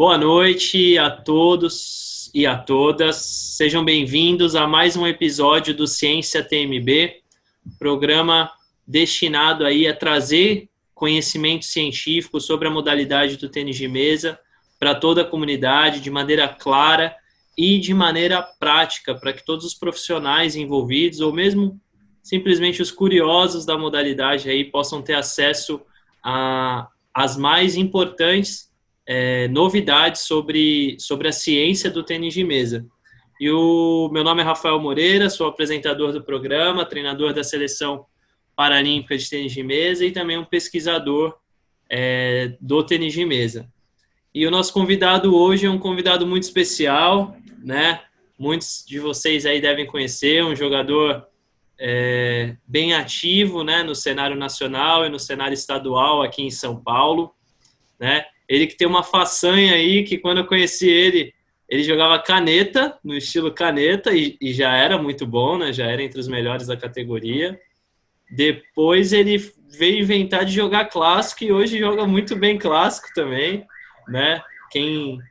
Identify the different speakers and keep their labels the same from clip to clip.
Speaker 1: Boa noite a todos e a todas. Sejam bem-vindos a mais um episódio do Ciência TMB, programa destinado aí a trazer conhecimento científico sobre a modalidade do tênis de mesa para toda a comunidade de maneira clara e de maneira prática, para que todos os profissionais envolvidos ou mesmo simplesmente os curiosos da modalidade aí possam ter acesso às mais importantes novidades sobre a ciência do tênis de mesa. E o meu nome é Rafael Moreira, sou apresentador do programa, treinador da Seleção Paralímpica de Tênis de Mesa e também um pesquisador do tênis de mesa. E o nosso convidado hoje é um convidado muito especial, né? Muitos de vocês aí devem conhecer, um jogador bem ativo, né, no cenário nacional e no cenário estadual aqui em São Paulo, né? Ele que tem uma façanha aí, que quando eu conheci ele jogava caneta, no estilo caneta, e já era muito bom, né? Já era entre os melhores da categoria. Depois ele veio inventar de jogar clássico e hoje joga muito bem clássico também, né? Quem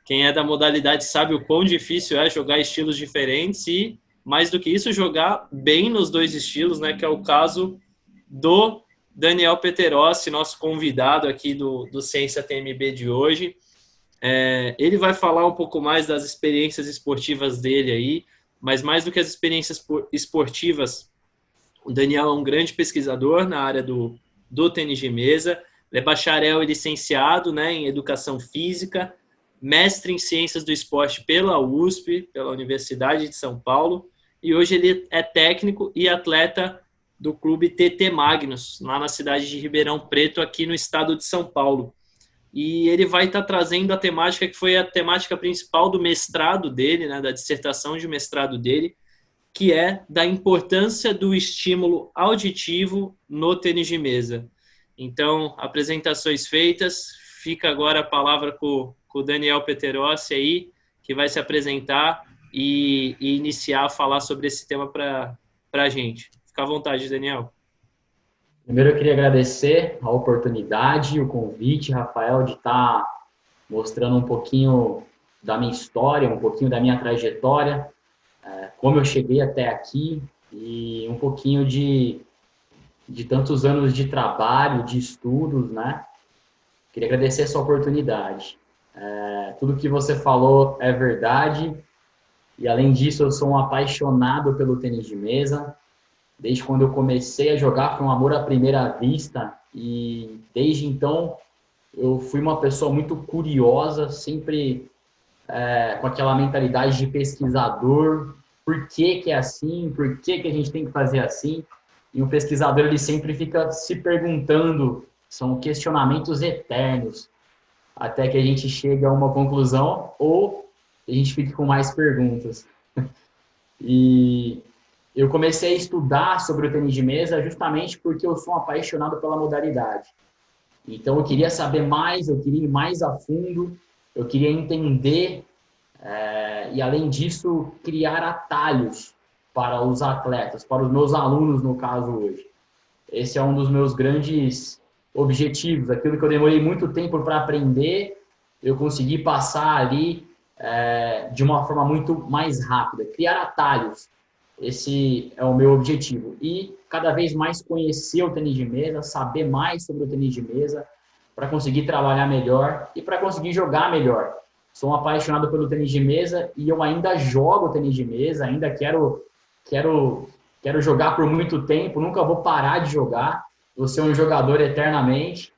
Speaker 1: é da modalidade sabe o quão difícil é jogar estilos diferentes e, mais do que isso, jogar bem nos dois estilos, né? Que é o caso do Daniel Peterossi, nosso convidado aqui do Ciência TMB de hoje. Ele vai falar um pouco mais das experiências esportivas dele aí, mas mais do que as experiências esportivas, o Daniel é um grande pesquisador na área do tênis de mesa, ele é bacharel e licenciado, né, em Educação Física, mestre em Ciências do Esporte pela USP, pela Universidade de São Paulo, e hoje ele é técnico e atleta do clube TT Magnus, lá na cidade de Ribeirão Preto, aqui no estado de São Paulo. E ele vai estar trazendo a temática que foi a temática principal do mestrado dele, né, da dissertação de mestrado dele, que é da importância do estímulo auditivo no tênis de mesa. Então, apresentações feitas, fica agora a palavra com o Daniel Peterossi aí, que vai se apresentar e iniciar a falar sobre esse tema para a gente. Fica à vontade, Daniel.
Speaker 2: Primeiro, eu queria agradecer a oportunidade, o convite, Rafael, de estar mostrando um pouquinho da minha história, um pouquinho da minha trajetória, como eu cheguei até aqui e um pouquinho de tantos anos de trabalho, de estudos, né? Queria agradecer essa oportunidade. Tudo que você falou é verdade e, além disso, eu sou um apaixonado pelo tênis de mesa. Desde quando eu comecei a jogar, foi um amor à primeira vista e desde então eu fui uma pessoa muito curiosa, sempre com aquela mentalidade de pesquisador. Por que que é assim? Por que que a gente tem que fazer assim? E o pesquisador, ele sempre fica se perguntando, são questionamentos eternos, até que a gente chega a uma conclusão ou a gente fica com mais perguntas. E eu comecei a estudar sobre o tênis de mesa justamente porque eu sou apaixonado pela modalidade. Então, eu queria saber mais, eu queria ir mais a fundo, eu queria entender e, além disso, criar atalhos para os atletas, para os meus alunos, no caso, hoje. Esse é um dos meus grandes objetivos, aquilo que eu demorei muito tempo para aprender, eu consegui passar ali de uma forma muito mais rápida, criar atalhos. Esse é o meu objetivo. E cada vez mais conhecer o tênis de mesa, saber mais sobre o tênis de mesa, para conseguir trabalhar melhor e para conseguir jogar melhor. Sou um apaixonado pelo tênis de mesa e eu ainda jogo tênis de mesa, ainda quero jogar por muito tempo, nunca vou parar de jogar, vou ser um jogador eternamente.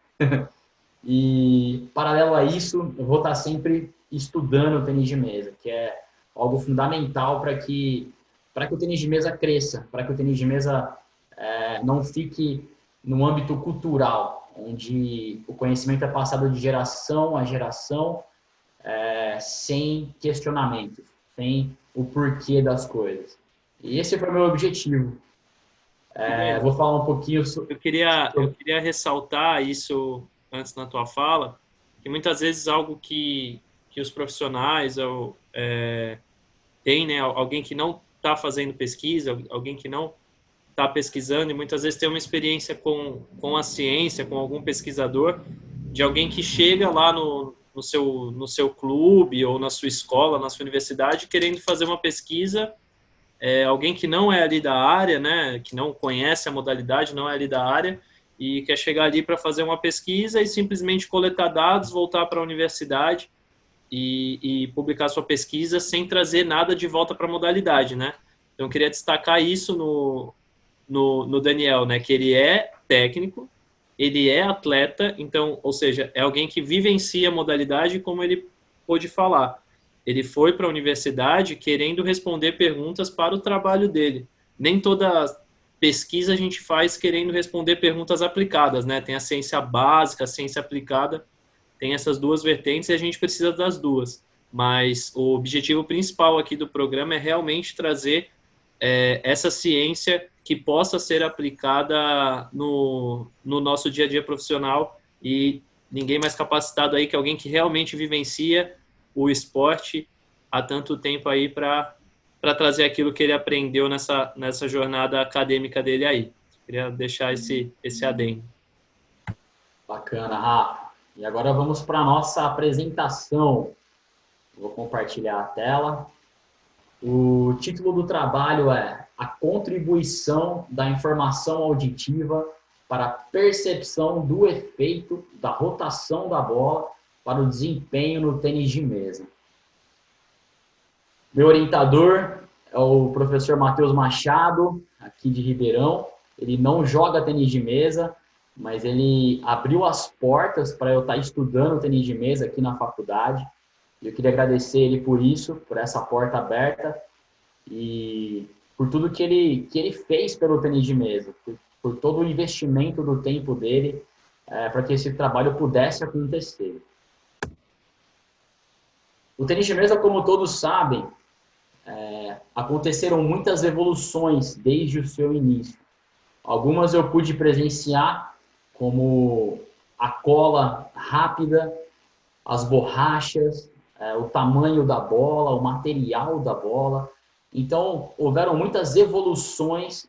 Speaker 2: E, paralelo a isso, eu vou estar sempre estudando o tênis de mesa, que é algo fundamental para que o tênis de mesa cresça, para que o tênis de mesa não fique no âmbito cultural, onde o conhecimento é passado de geração a geração, sem questionamento, sem o porquê das coisas. E esse foi o meu objetivo. Vou falar um pouquinho
Speaker 1: Eu queria ressaltar isso antes na tua fala, que muitas vezes algo que os profissionais têm, né, alguém que não está fazendo pesquisa, alguém que não está pesquisando e muitas vezes tem uma experiência com a ciência, com algum pesquisador, de alguém que chega lá no seu clube ou na sua escola, na sua universidade, querendo fazer uma pesquisa, alguém que não é ali da área, né, que não conhece a modalidade, não é ali da área, e quer chegar ali para fazer uma pesquisa e simplesmente coletar dados, voltar para a universidade e publicar sua pesquisa sem trazer nada de volta para a modalidade, né? Então, eu queria destacar isso no Daniel, né, que ele é técnico, ele é atleta, então, ou seja, é alguém que vivencia a modalidade, como ele pôde falar. Ele foi para a universidade querendo responder perguntas para o trabalho dele. Nem toda pesquisa a gente faz querendo responder perguntas aplicadas, né? Tem a ciência básica, a ciência aplicada, tem essas duas vertentes e a gente precisa das duas. Mas o objetivo principal aqui do programa é realmente trazer essa ciência que possa ser aplicada no nosso dia a dia profissional, e ninguém mais capacitado aí que alguém que realmente vivencia o esporte há tanto tempo aí para trazer aquilo que ele aprendeu nessa jornada acadêmica dele aí. Queria deixar esse adendo.
Speaker 2: Bacana, Rafa. E agora vamos para a nossa apresentação. Vou compartilhar a tela. O título do trabalho é A Contribuição da Informação Auditiva para a Percepção do Efeito da Rotação da Bola para o Desempenho no Tênis de Mesa. Meu orientador é o professor Matheus Machado, aqui de Ribeirão. Ele não joga tênis de mesa, mas ele abriu as portas para eu estar estudando tênis de mesa aqui na faculdade. Eu queria agradecer ele por isso, por essa porta aberta e por tudo que ele fez pelo tênis de mesa, por todo o investimento do tempo dele para que esse trabalho pudesse acontecer. O tênis de mesa, como todos sabem, aconteceram muitas evoluções desde o seu início. Algumas eu pude presenciar, como a cola rápida, as borrachas, o tamanho da bola, o material da bola. Então, houveram muitas evoluções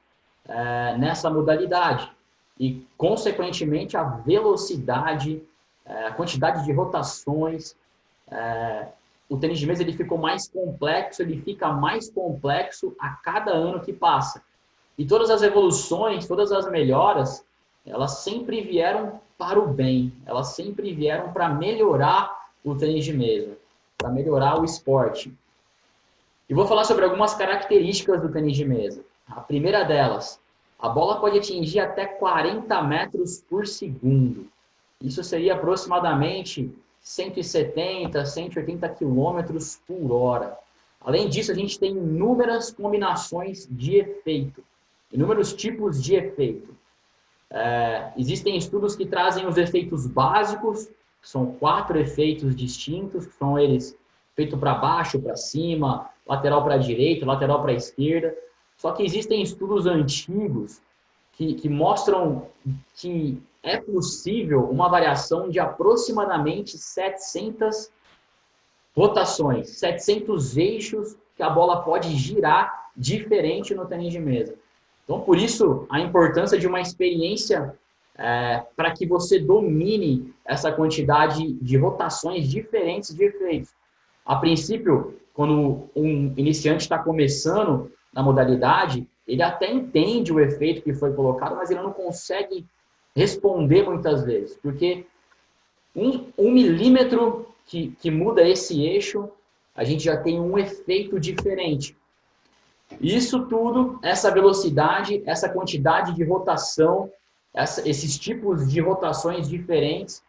Speaker 2: nessa modalidade. E, consequentemente, a velocidade, a quantidade de rotações, o tênis de mesa ele ficou mais complexo, ele fica mais complexo a cada ano que passa. E todas as evoluções, todas as melhoras, elas sempre vieram para o bem, elas sempre vieram para melhorar o tênis de mesa, para melhorar o esporte. E vou falar sobre algumas características do tênis de mesa. A primeira delas, a bola pode atingir até 40 metros por segundo. Isso seria aproximadamente 170, 180 quilômetros por hora. Além disso, a gente tem inúmeras combinações de efeito, inúmeros tipos de efeito. Existem estudos que trazem os efeitos básicos, que são 4 efeitos distintos, que são eles efeito para baixo, para cima, lateral para a direita, lateral para a esquerda. Só que existem estudos antigos que mostram que é possível uma variação de aproximadamente 700 rotações, 700 eixos que a bola pode girar diferente no tênis de mesa. Então, por isso, a importância de uma experiência para que você domine essa quantidade de rotações diferentes de efeitos. A princípio, quando um iniciante está começando na modalidade, ele até entende o efeito que foi colocado, mas ele não consegue responder muitas vezes, porque um milímetro que muda esse eixo, a gente já tem um efeito diferente. Isso tudo, essa velocidade, essa quantidade de rotação, esses tipos de rotações diferentes,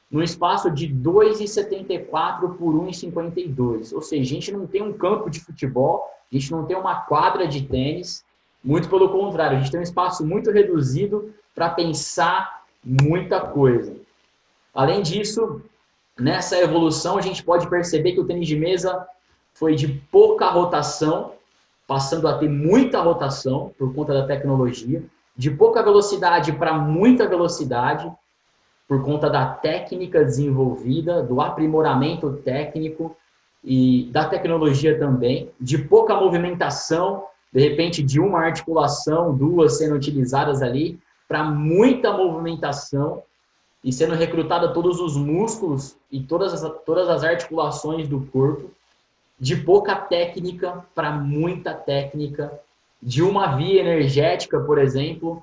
Speaker 2: no espaço de 2,74 por 1,52. Ou seja, a gente não tem um campo de futebol, a gente não tem uma quadra de tênis, muito pelo contrário, a gente tem um espaço muito reduzido para pensar muita coisa. Além disso, nessa evolução, a gente pode perceber que o tênis de mesa foi de pouca rotação, passando a ter muita rotação por conta da tecnologia, de pouca velocidade para muita velocidade, por conta da técnica desenvolvida, do aprimoramento técnico e da tecnologia também, de pouca movimentação, de repente de uma articulação, 2 sendo utilizadas ali, para muita movimentação. e sendo recrutado todos os músculos e todas as articulações do corpo, de pouca técnica para muita técnica, de uma via energética, por exemplo,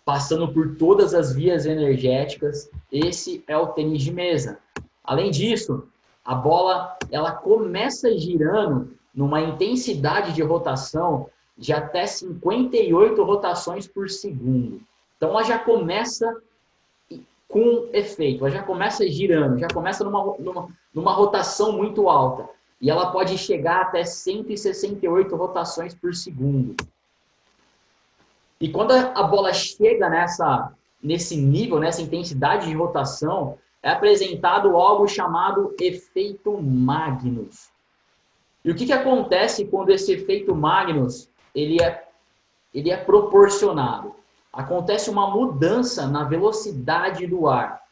Speaker 2: passando por todas as vias energéticas. Esse é o tênis de mesa. Além disso, a bola ela começa girando numa intensidade de rotação de até 58 rotações por segundo. Então ela já começa com efeito, ela já começa girando, já começa numa rotação muito alta. E ela pode chegar até 168 rotações por segundo. E quando a bola chega nesse nível, nessa intensidade de rotação, é apresentado algo chamado efeito Magnus. E o que acontece quando esse efeito Magnus ele é proporcionado? Acontece uma mudança na velocidade do ar.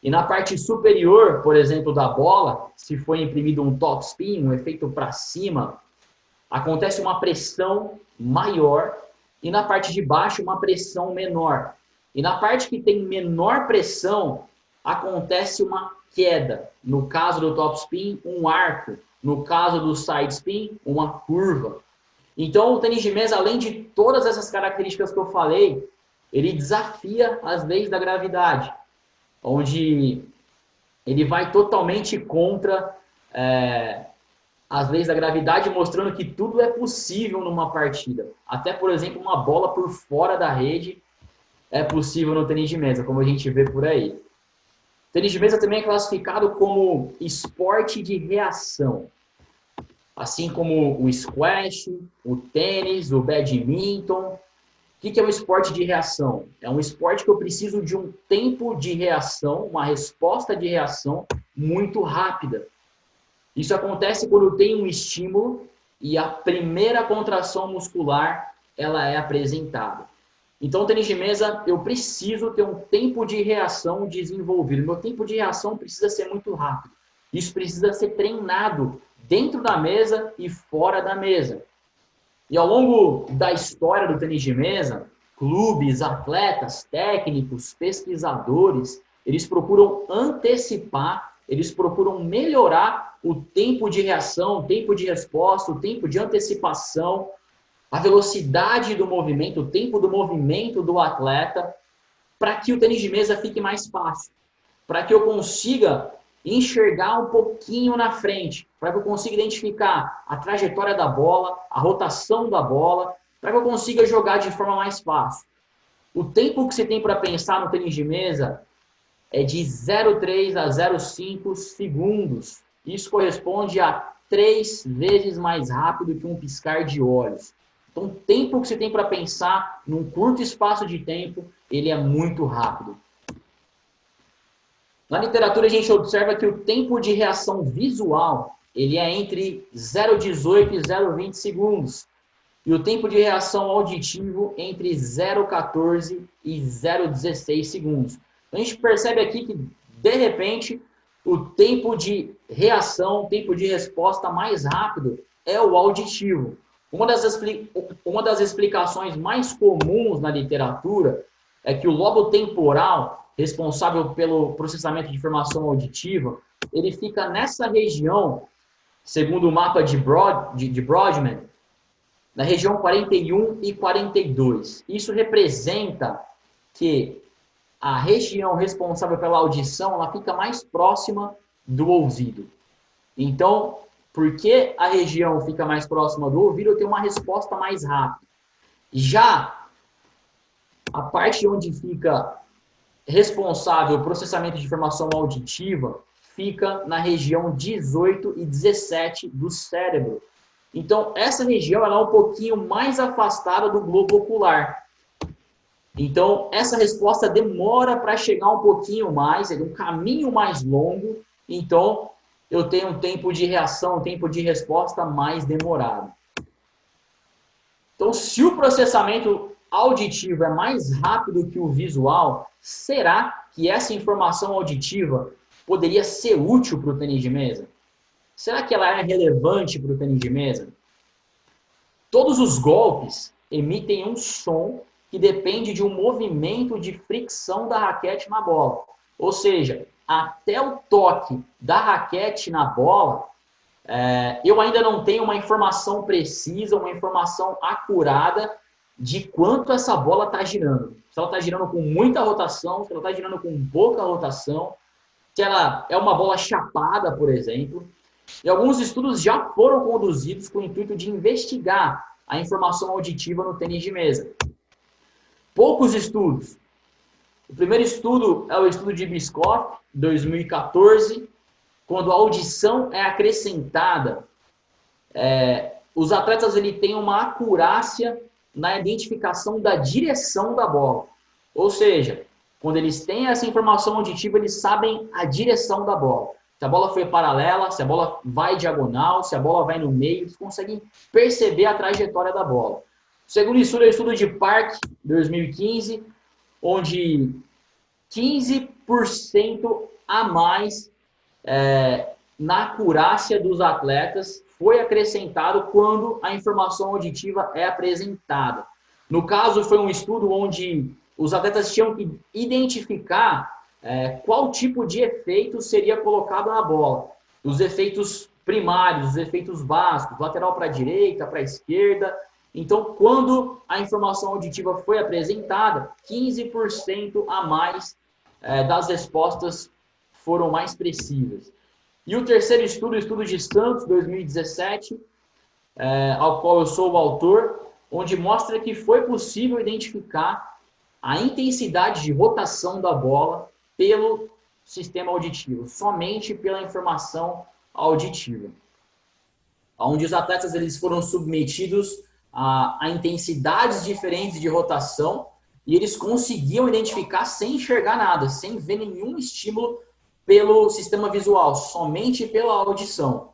Speaker 2: E na parte superior, por exemplo, da bola, se for imprimido um topspin, um efeito para cima, acontece uma pressão maior e na parte de baixo uma pressão menor. E na parte que tem menor pressão, acontece uma queda. No caso do topspin, um arco. No caso do sidespin, uma curva. Então, o tênis de mesa, além de todas essas características que eu falei, ele desafia as leis da gravidade, onde ele vai totalmente contra as leis da gravidade, mostrando que tudo é possível numa partida. Até, por exemplo, uma bola por fora da rede é possível no tênis de mesa, como a gente vê por aí. O tênis de mesa também é classificado como esporte de reação. Assim como o squash, o tênis, o badminton. O que é um esporte de reação? É um esporte que eu preciso de um tempo de reação, uma resposta de reação muito rápida. Isso acontece quando eu tenho um estímulo e a primeira contração muscular ela é apresentada. Então, no tênis de mesa, eu preciso ter um tempo de reação desenvolvido. Meu tempo de reação precisa ser muito rápido. Isso precisa ser treinado dentro da mesa e fora da mesa. E ao longo da história do tênis de mesa, clubes, atletas, técnicos, pesquisadores, eles procuram antecipar, eles procuram melhorar o tempo de reação, o tempo de resposta, o tempo de antecipação, a velocidade do movimento, o tempo do movimento do atleta, para que o tênis de mesa fique mais fácil, para que eu consiga enxergar um pouquinho na frente, para que eu consiga identificar a trajetória da bola, a rotação da bola, para que eu consiga jogar de forma mais fácil. O tempo que você tem para pensar no tênis de mesa é de 0,3 a 0,5 segundos. Isso corresponde a 3 vezes mais rápido que um piscar de olhos. Então, o tempo que você tem para pensar num curto espaço de tempo, ele é muito rápido. Na literatura, a gente observa que o tempo de reação visual ele é entre 0,18 e 0,20 segundos. E o tempo de reação auditivo entre 0,14 e 0,16 segundos. Então, a gente percebe aqui que, de repente, o tempo de reação, o tempo de resposta mais rápido é o auditivo. Uma das explicações mais comuns na literatura é que o lobo temporal, responsável pelo processamento de informação auditiva, ele fica nessa região, segundo o mapa de Brodmann, na região 41 e 42. Isso representa que a região responsável pela audição ela fica mais próxima do ouvido. Então, porque a região fica mais próxima do ouvido, eu tenho uma resposta mais rápida. Já a parte onde fica responsável pelo processamento de informação auditiva fica na região 18 e 17 do cérebro. Então, essa região ela é um pouquinho mais afastada do globo ocular. Então, essa resposta demora para chegar um pouquinho mais, é um caminho mais longo. Então, eu tenho um tempo de reação, um tempo de resposta mais demorado. Então, se o processamento auditivo é mais rápido que o visual, será que essa informação auditiva poderia ser útil para o tênis de mesa? Será que ela é relevante para o tênis de mesa? Todos os golpes emitem um som que depende de um movimento de fricção da raquete na bola. Ou seja, até o toque da raquete na bola, eu ainda não tenho uma informação precisa, uma informação acurada de quanto essa bola está girando. Se ela está girando com muita rotação, se ela está girando com pouca rotação, se ela é uma bola chapada, por exemplo. E alguns estudos já foram conduzidos com o intuito de investigar a informação auditiva no tênis de mesa. Poucos estudos. O primeiro estudo é o estudo de Biscoff, 2014, quando a audição é acrescentada. Os atletas têm uma acurácia na identificação da direção da bola. Ou seja, quando eles têm essa informação auditiva, eles sabem a direção da bola. Se a bola foi paralela, se a bola vai diagonal, se a bola vai no meio, eles conseguem perceber a trajetória da bola. O segundo estudo é o estudo de Park, 2015, onde 15% a mais na acurácia dos atletas foi acrescentado quando a informação auditiva é apresentada. No caso, foi um estudo onde os atletas tinham que identificar qual tipo de efeito seria colocado na bola. Os efeitos primários, os efeitos básicos, lateral para a direita, para a esquerda. Então, quando a informação auditiva foi apresentada, 15% a mais das respostas foram mais precisas. E o terceiro estudo, o estudo de Santos, 2017, ao qual eu sou o autor, onde mostra que foi possível identificar a intensidade de rotação da bola pelo sistema auditivo, somente pela informação auditiva. Onde os atletas eles foram submetidos a intensidades diferentes de rotação e eles conseguiam identificar sem enxergar nada, sem ver nenhum estímulo pelo sistema visual, somente pela audição.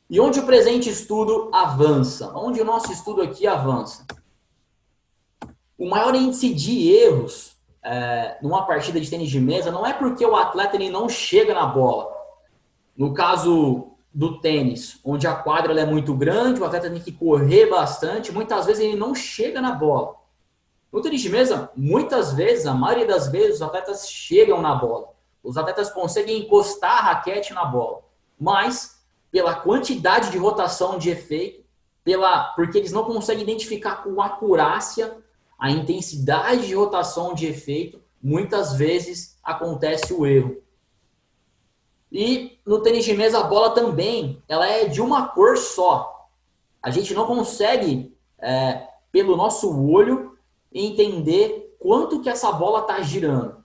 Speaker 2: E onde o presente estudo avança? Onde o nosso estudo aqui avança? O maior índice de erros numa partida de tênis de mesa não é porque o atleta ele não chega na bola. No caso do tênis, onde a quadra é muito grande, o atleta tem que correr bastante, muitas vezes ele não chega na bola. No tênis de mesa, muitas vezes, a maioria das vezes, os atletas chegam na bola. Os atletas conseguem encostar a raquete na bola. Mas, pela quantidade de rotação de efeito, porque eles não conseguem identificar com acurácia a intensidade de rotação de efeito, muitas vezes acontece o erro. E no tênis de mesa a bola também, ela é de uma cor só. A gente não consegue, pelo nosso olho, entender quanto que essa bola está girando.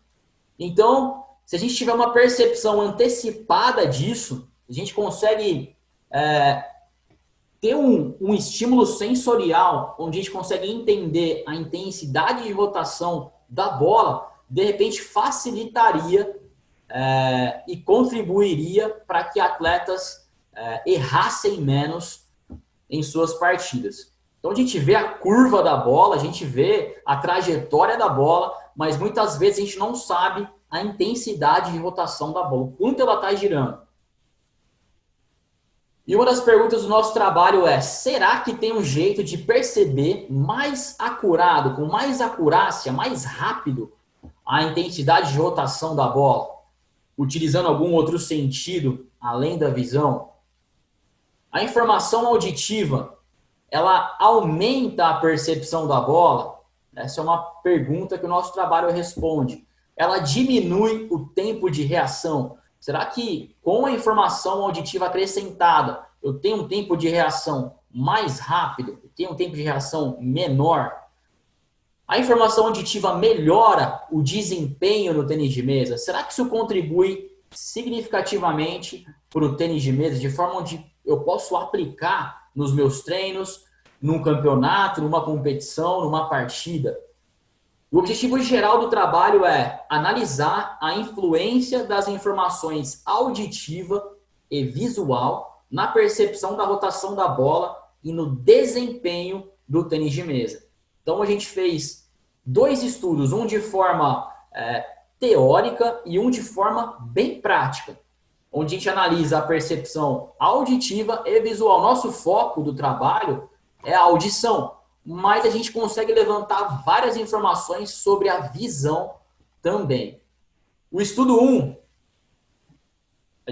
Speaker 2: Então, se a gente tiver uma percepção antecipada disso, a gente consegue ter um estímulo sensorial, onde a gente consegue entender a intensidade de rotação da bola, de repente facilitaria e contribuiria para que atletas errassem menos em suas partidas. Então a gente vê a curva da bola, a gente vê a trajetória da bola, mas muitas vezes a gente não sabe a intensidade de rotação da bola, o quanto ela está girando. E uma das perguntas do nosso trabalho é: será que tem um jeito de perceber mais acurado, com mais acurácia, mais rápido, a intensidade de rotação da bola, utilizando algum outro sentido além da visão? A informação auditiva, ela aumenta a percepção da bola? Essa é uma pergunta que o nosso trabalho responde. Ela diminui o tempo de reação? Será que com a informação auditiva acrescentada, eu tenho um tempo de reação mais rápido? Eu tenho um tempo de reação menor? A informação auditiva melhora o desempenho no tênis de mesa? Será que isso contribui significativamente para o tênis de mesa, de forma onde eu posso aplicar nos meus treinos, num campeonato, numa competição, numa partida? O objetivo geral do trabalho é analisar a influência das informações auditiva e visual na percepção da rotação da bola e no desempenho do tênis de mesa. Então a gente fez 2 estudos, um de forma teórica e um de forma bem prática, onde a gente analisa a percepção auditiva e visual. Nosso foco do trabalho é a audição, mas a gente consegue levantar várias informações sobre a visão também. O estudo 1,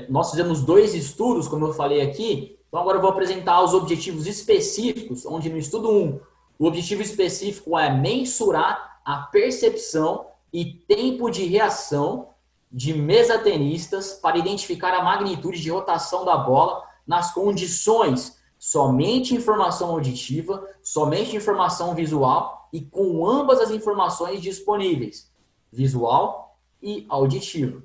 Speaker 2: nós fizemos 2 estudos, como eu falei aqui, então agora eu vou apresentar os objetivos específicos, onde no estudo 1, o objetivo específico é mensurar a percepção e tempo de reação de mesatenistas para identificar a magnitude de rotação da bola nas condições somente informação auditiva, somente informação visual e com ambas as informações disponíveis, visual e auditiva.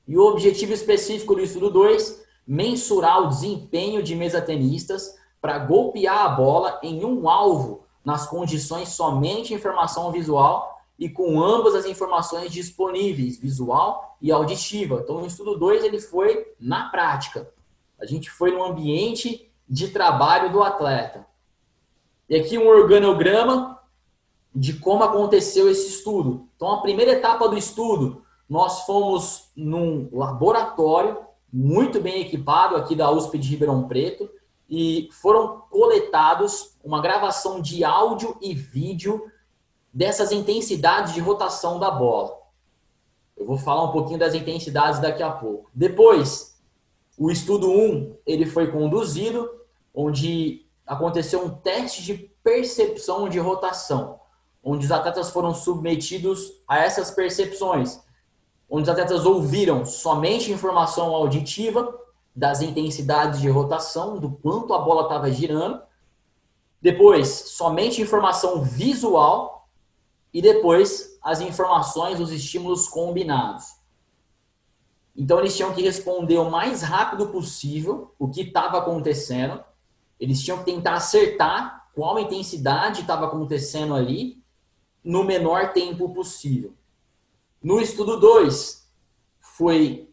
Speaker 2: E o objetivo específico do estudo 2, mensurar o desempenho de mesatenistas para golpear a bola em um alvo nas condições somente informação visual e com ambas as informações disponíveis, visual e auditiva. Então, o estudo 2 ele foi na prática. A gente foi no ambiente de trabalho do atleta. E aqui um organograma de como aconteceu esse estudo. Então, a primeira etapa do estudo, nós fomos num laboratório muito bem equipado aqui da USP de Ribeirão Preto e foram coletados uma gravação de áudio e vídeo dessas intensidades de rotação da bola. Eu vou falar um pouquinho das intensidades daqui a pouco. Depois, o estudo 1, ele foi conduzido, onde aconteceu um teste de percepção de rotação, onde os atletas foram submetidos a essas percepções, onde os atletas ouviram somente informação auditiva das intensidades de rotação, do quanto a bola estava girando, depois somente informação visual e depois as informações, os estímulos combinados. Então, eles tinham que responder o mais rápido possível o que estava acontecendo. Eles tinham que tentar acertar qual intensidade estava acontecendo ali no menor tempo possível. No estudo 2, foi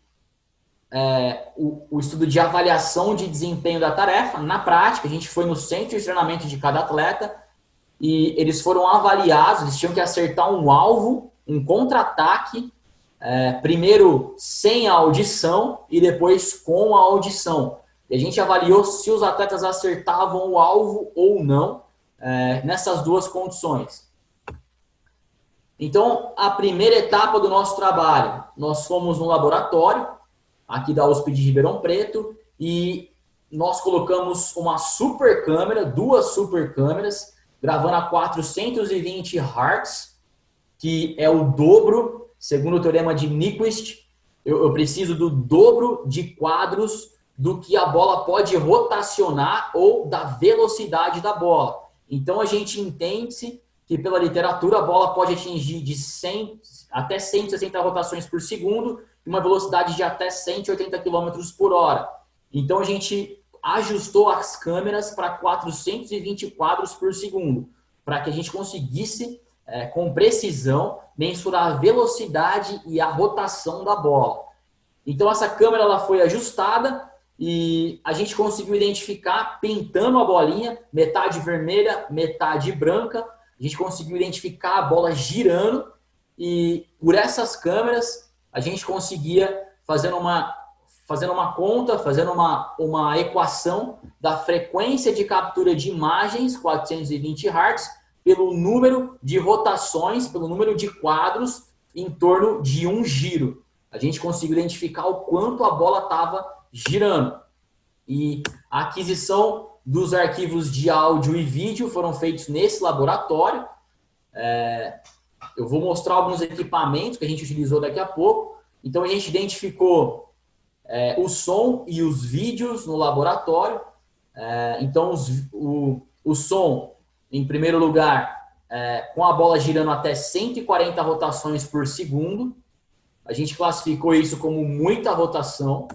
Speaker 2: o estudo de avaliação de desempenho da tarefa. Na prática, a gente foi no centro de treinamento de cada atleta e eles foram avaliados, eles tinham que acertar um alvo, um contra-ataque, primeiro sem a audição e depois com a audição. E a gente avaliou se os atletas acertavam o alvo ou não nessas duas condições. Então, a primeira etapa do nosso trabalho, nós fomos no laboratório, aqui da USP de Ribeirão Preto, e nós colocamos uma super câmera, 2 super câmeras, gravando a 420 Hz, que é o dobro, segundo o teorema de Nyquist, eu preciso do dobro de quadros do que a bola pode rotacionar ou da velocidade da bola. Então, a gente entende-se que pela literatura a bola pode atingir de 100 até 160 rotações por segundo e uma velocidade de até 180 km por hora. Então, a gente ajustou as câmeras para 420 quadros por segundo, para que a gente conseguisse, com precisão, mensurar a velocidade e a rotação da bola. Então, essa câmera ela foi ajustada e a gente conseguiu identificar, pintando a bolinha, metade vermelha, metade branca, a gente conseguiu identificar a bola girando e por essas câmeras a gente conseguia, fazendo uma conta, fazendo uma equação da frequência de captura de imagens, 420 Hz, pelo número de rotações, pelo número de quadros em torno de um giro. A gente conseguiu identificar o quanto a bola estava girando. E a aquisição dos arquivos de áudio e vídeo foram feitos nesse laboratório. Eu vou mostrar alguns equipamentos que a gente utilizou daqui a pouco. Então, a gente identificou o som e os vídeos no laboratório. Então, o som, em primeiro lugar, com a bola girando até 140 rotações por segundo. A gente classificou isso como muita rotação.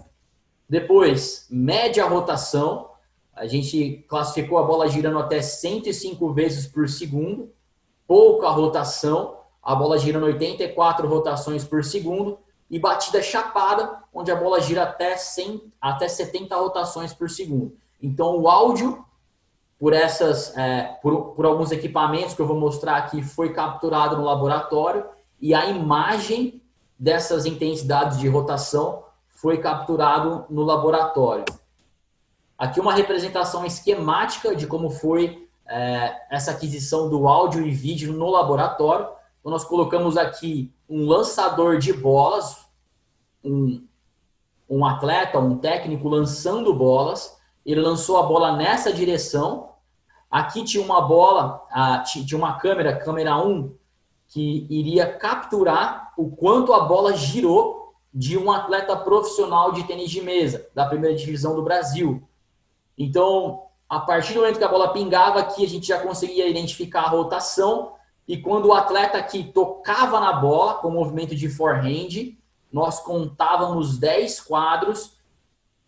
Speaker 2: Depois, média rotação. A gente classificou a bola girando até 105 vezes por segundo. Pouca rotação, a bola girando 84 rotações por segundo. E batida chapada, onde a bola gira até 70 rotações por segundo. Então, o áudio, por alguns equipamentos que eu vou mostrar aqui, foi capturado no laboratório. E a imagem dessas intensidades de rotação foi capturado no laboratório. Aqui uma representação esquemática de como foi essa aquisição do áudio e vídeo no laboratório. Então, nós colocamos aqui um lançador de bolas, um atleta, um técnico lançando bolas. Ele lançou a bola nessa direção. Aqui tinha uma bola, tinha uma câmera 1, que iria capturar o quanto a bola girou de um atleta profissional de tênis de mesa, da primeira divisão do Brasil. Então, a partir do momento que a bola pingava aqui, a gente já conseguia identificar a rotação, e quando o atleta aqui tocava na bola, com o movimento de forehand, nós contávamos 10 quadros,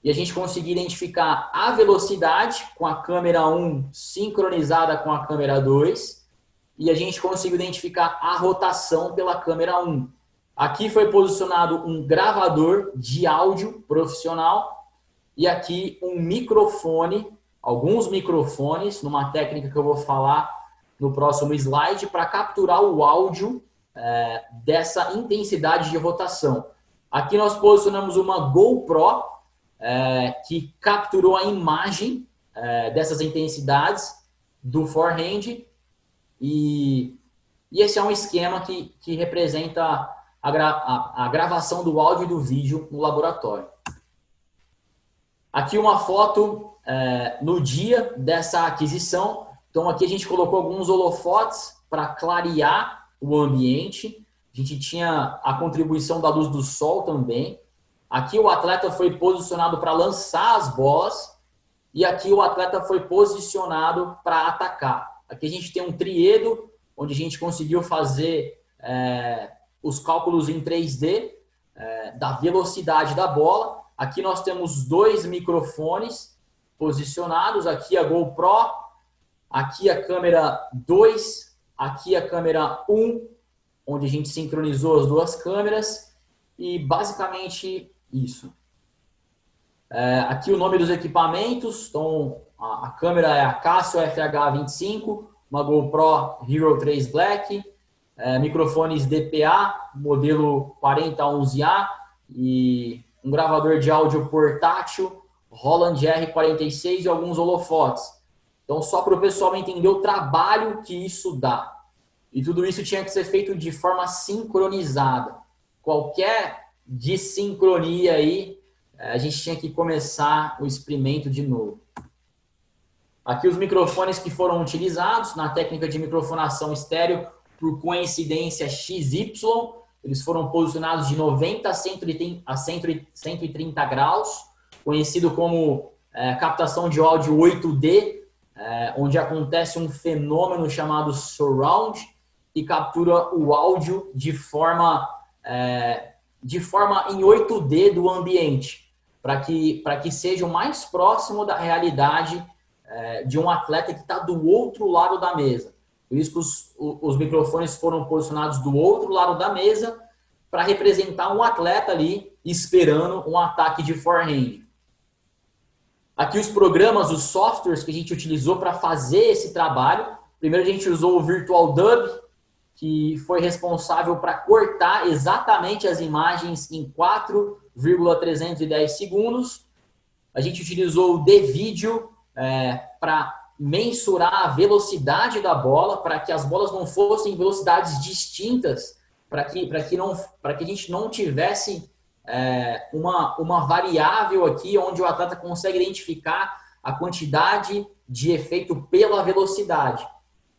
Speaker 2: e a gente conseguia identificar a velocidade com a câmera 1 sincronizada com a câmera 2, e a gente conseguiu identificar a rotação pela câmera 1. Aqui foi posicionado um gravador de áudio profissional, e aqui um microfone, alguns microfones, numa técnica que eu vou falar no próximo slide, para capturar o áudio dessa intensidade de rotação. Aqui nós posicionamos uma GoPro, que capturou a imagem dessas intensidades do forehand, e esse é um esquema que representa a gravação do áudio e do vídeo no laboratório. Aqui uma foto no dia dessa aquisição. Então aqui a gente colocou alguns holofotes para clarear o ambiente. A gente tinha a contribuição da luz do sol também. Aqui o atleta foi posicionado para lançar as bolas, e aqui o atleta foi posicionado para atacar. Aqui a gente tem um triedo, onde a gente conseguiu fazer os cálculos em 3D da velocidade da bola. Aqui nós temos 2 microfones posicionados, aqui a GoPro, aqui a câmera 2, aqui a câmera 1, onde a gente sincronizou as duas câmeras, e basicamente isso. Aqui o nome dos equipamentos. Então, a câmera é a Casio FH25, uma GoPro Hero 3 Black, microfones DPA, modelo 4011A, e um gravador de áudio portátil, Roland R46, e alguns holofotes. Então, só para o pessoal entender o trabalho que isso dá. E tudo isso tinha que ser feito de forma sincronizada. Qualquer desincronia aí, a gente tinha que começar o experimento de novo. Aqui os microfones que foram utilizados na técnica de microfonação estéreo por coincidência XY. Eles foram posicionados de 90 a 130 graus, conhecido como captação de áudio 8D, onde acontece um fenômeno chamado surround, que captura o áudio de forma em 8D do ambiente, para que seja o mais próximo da realidade de um atleta que está do outro lado da mesa. Por isso que os microfones foram posicionados do outro lado da mesa, para representar um atleta ali esperando um ataque de forehand. Aqui os programas, os softwares que a gente utilizou para fazer esse trabalho. Primeiro a gente usou o Virtual Dub, que foi responsável para cortar exatamente as imagens em 4,310 segundos. A gente utilizou o DVideo para mensurar a velocidade da bola, para que as bolas não fossem em velocidades distintas, para que a gente não tivesse uma variável aqui onde o atleta consegue identificar a quantidade de efeito pela velocidade.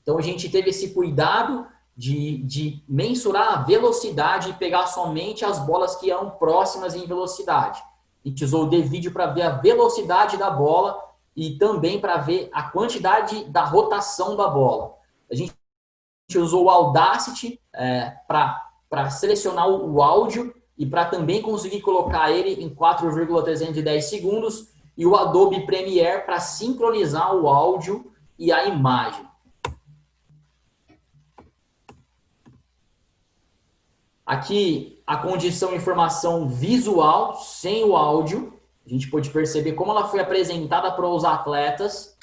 Speaker 2: Então a gente teve esse cuidado de mensurar a velocidade e pegar somente as bolas que eram próximas em velocidade. A gente usou o DVideo para ver a velocidade da bola e também para ver a quantidade da rotação da bola. A gente usou o Audacity para selecionar o áudio e para também conseguir colocar ele em 4,310 segundos, e o Adobe Premiere para sincronizar o áudio e a imagem. Aqui a condição de informação visual sem o áudio. A gente pode perceber como ela foi apresentada para os atletas.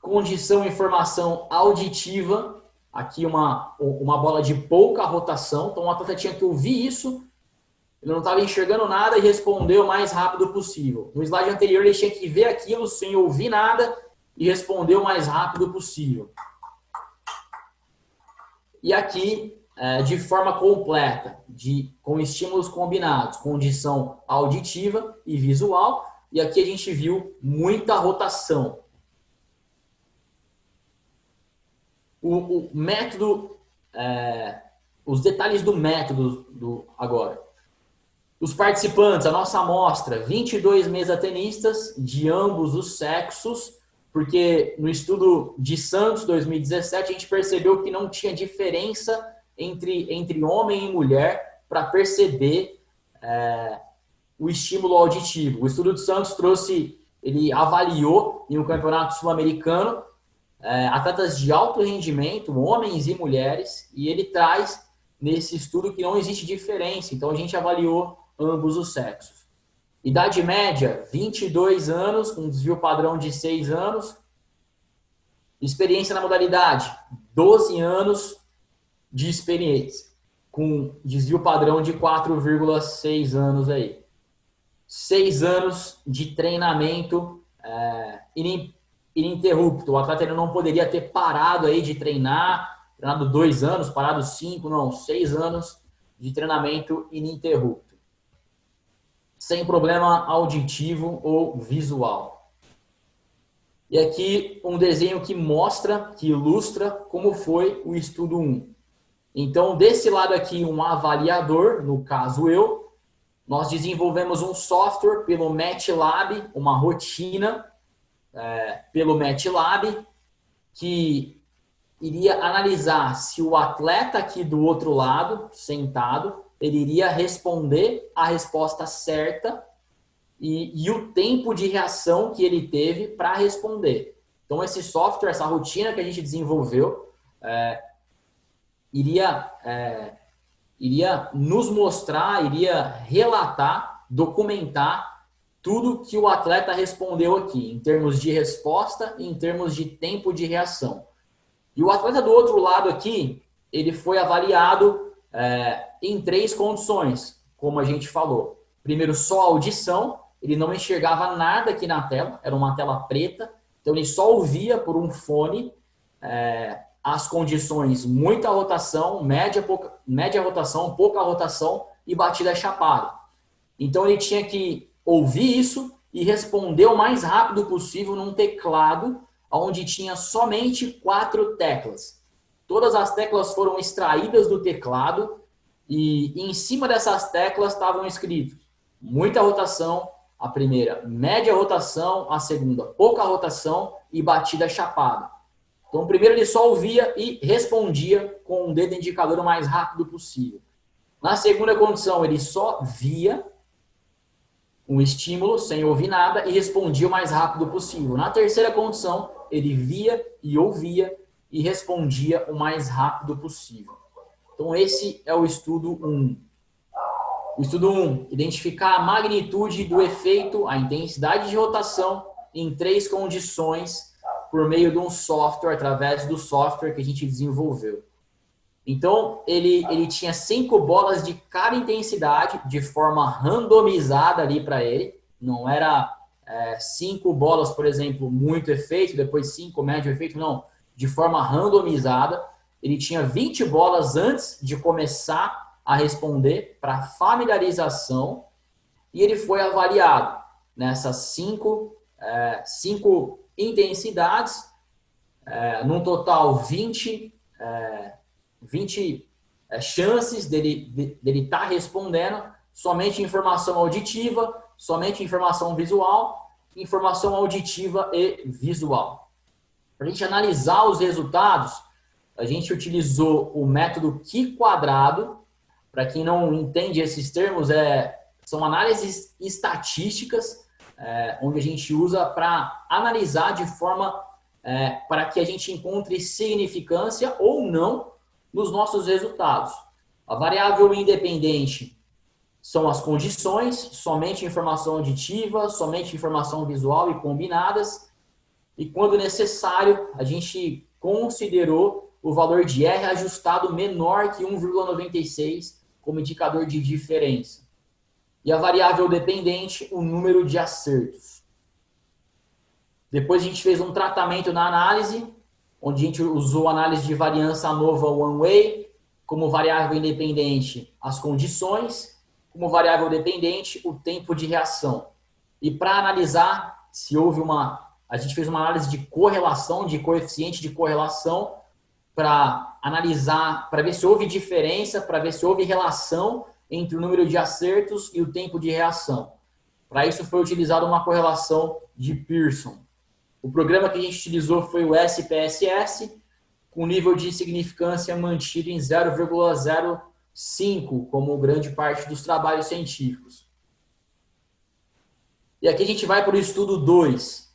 Speaker 2: Condição de informação auditiva. Aqui uma bola de pouca rotação. Então o atleta tinha que ouvir isso. Ele não estava enxergando nada e respondeu o mais rápido possível. No slide anterior, ele tinha que ver aquilo sem ouvir nada e responder o mais rápido possível. E aqui, de forma completa, com estímulos combinados, condição auditiva e visual. E aqui a gente viu muita rotação. O método, os detalhes do método agora. Os participantes, a nossa amostra, 22 mesatenistas de ambos os sexos, porque no estudo de Santos, 2017, a gente percebeu que não tinha diferença entre homem e mulher para perceber o estímulo auditivo. O estudo de Santos ele avaliou em um campeonato sul-americano atletas de alto rendimento, homens e mulheres, e ele traz nesse estudo que não existe diferença. Então a gente avaliou ambos os sexos. Idade média, 22 anos, com desvio padrão de 6 anos. Experiência na modalidade, 12 anos de experiência, com desvio padrão de 4,6 anos aí. 6 anos de treinamento ininterrupto. O atleta não poderia ter parado aí de treinar, treinado 2 anos, parado 5, não, 6 anos de treinamento ininterrupto. Sem problema auditivo ou visual. E aqui um desenho que mostra, que ilustra como foi o estudo 1. Então, desse lado aqui, um avaliador, no caso nós desenvolvemos um software pelo MATLAB, uma rotina pelo MATLAB, que iria analisar se o atleta aqui do outro lado, sentado, ele iria responder a resposta certa e o tempo de reação que ele teve para responder. Então, esse software, essa rotina que a gente desenvolveu, iria nos mostrar, iria relatar, documentar tudo que o atleta respondeu aqui, em termos de resposta e em termos de tempo de reação. E o atleta do outro lado aqui, ele foi avaliado em 3 condições, como a gente falou. Primeiro, só audição, ele não enxergava nada aqui na tela, era uma tela preta, então ele só ouvia por um fone as condições muita rotação, média rotação, pouca rotação e batida chapada. Então ele tinha que ouvir isso e responder o mais rápido possível num teclado onde tinha somente 4 teclas. Todas as teclas foram extraídas do teclado e em cima dessas teclas estavam escritos muita rotação, a primeira média rotação, a segunda pouca rotação e batida chapada. Então, primeiro ele só ouvia e respondia com o dedo indicador o mais rápido possível. Na segunda condição, ele só via um estímulo sem ouvir nada e respondia o mais rápido possível. Na terceira condição, ele via e ouvia e respondia o mais rápido possível. Então, esse é o estudo 1. O estudo 1, identificar a magnitude do efeito, a intensidade de rotação em 3 condições por meio de um software, através do software que a gente desenvolveu. Então, ele tinha 5 bolas de cada intensidade, de forma randomizada ali para ele. Não era 5 bolas, por exemplo, muito efeito, depois 5 médio efeito, não. De forma randomizada. Ele tinha 20 bolas antes de começar a responder para familiarização e ele foi avaliado nessas 5 intensidades, num total 20 chances dele estar respondendo somente informação auditiva, somente informação visual, informação auditiva e visual. Para a gente analisar os resultados, a gente utilizou o método Q². Para quem não entende esses termos, são análises estatísticas, onde a gente usa para analisar de forma para que a gente encontre significância ou não nos nossos resultados. A variável independente são as condições, somente informação auditiva, somente informação visual e combinadas. E quando necessário, a gente considerou o valor de R ajustado menor que 1,96 como indicador de diferença. E a variável dependente, o número de acertos. Depois a gente fez um tratamento na análise, onde a gente usou análise de variância ANOVA One Way, como variável independente as condições, como variável dependente o tempo de reação. E para analisar se houve a gente fez uma análise de correlação, de coeficiente de correlação, para analisar, para ver se houve diferença, para ver se houve relação entre o número de acertos e o tempo de reação. Para isso foi utilizada uma correlação de Pearson. O programa que a gente utilizou foi o SPSS, com nível de significância mantido em 0,05, como grande parte dos trabalhos científicos. E aqui a gente vai para o estudo 2.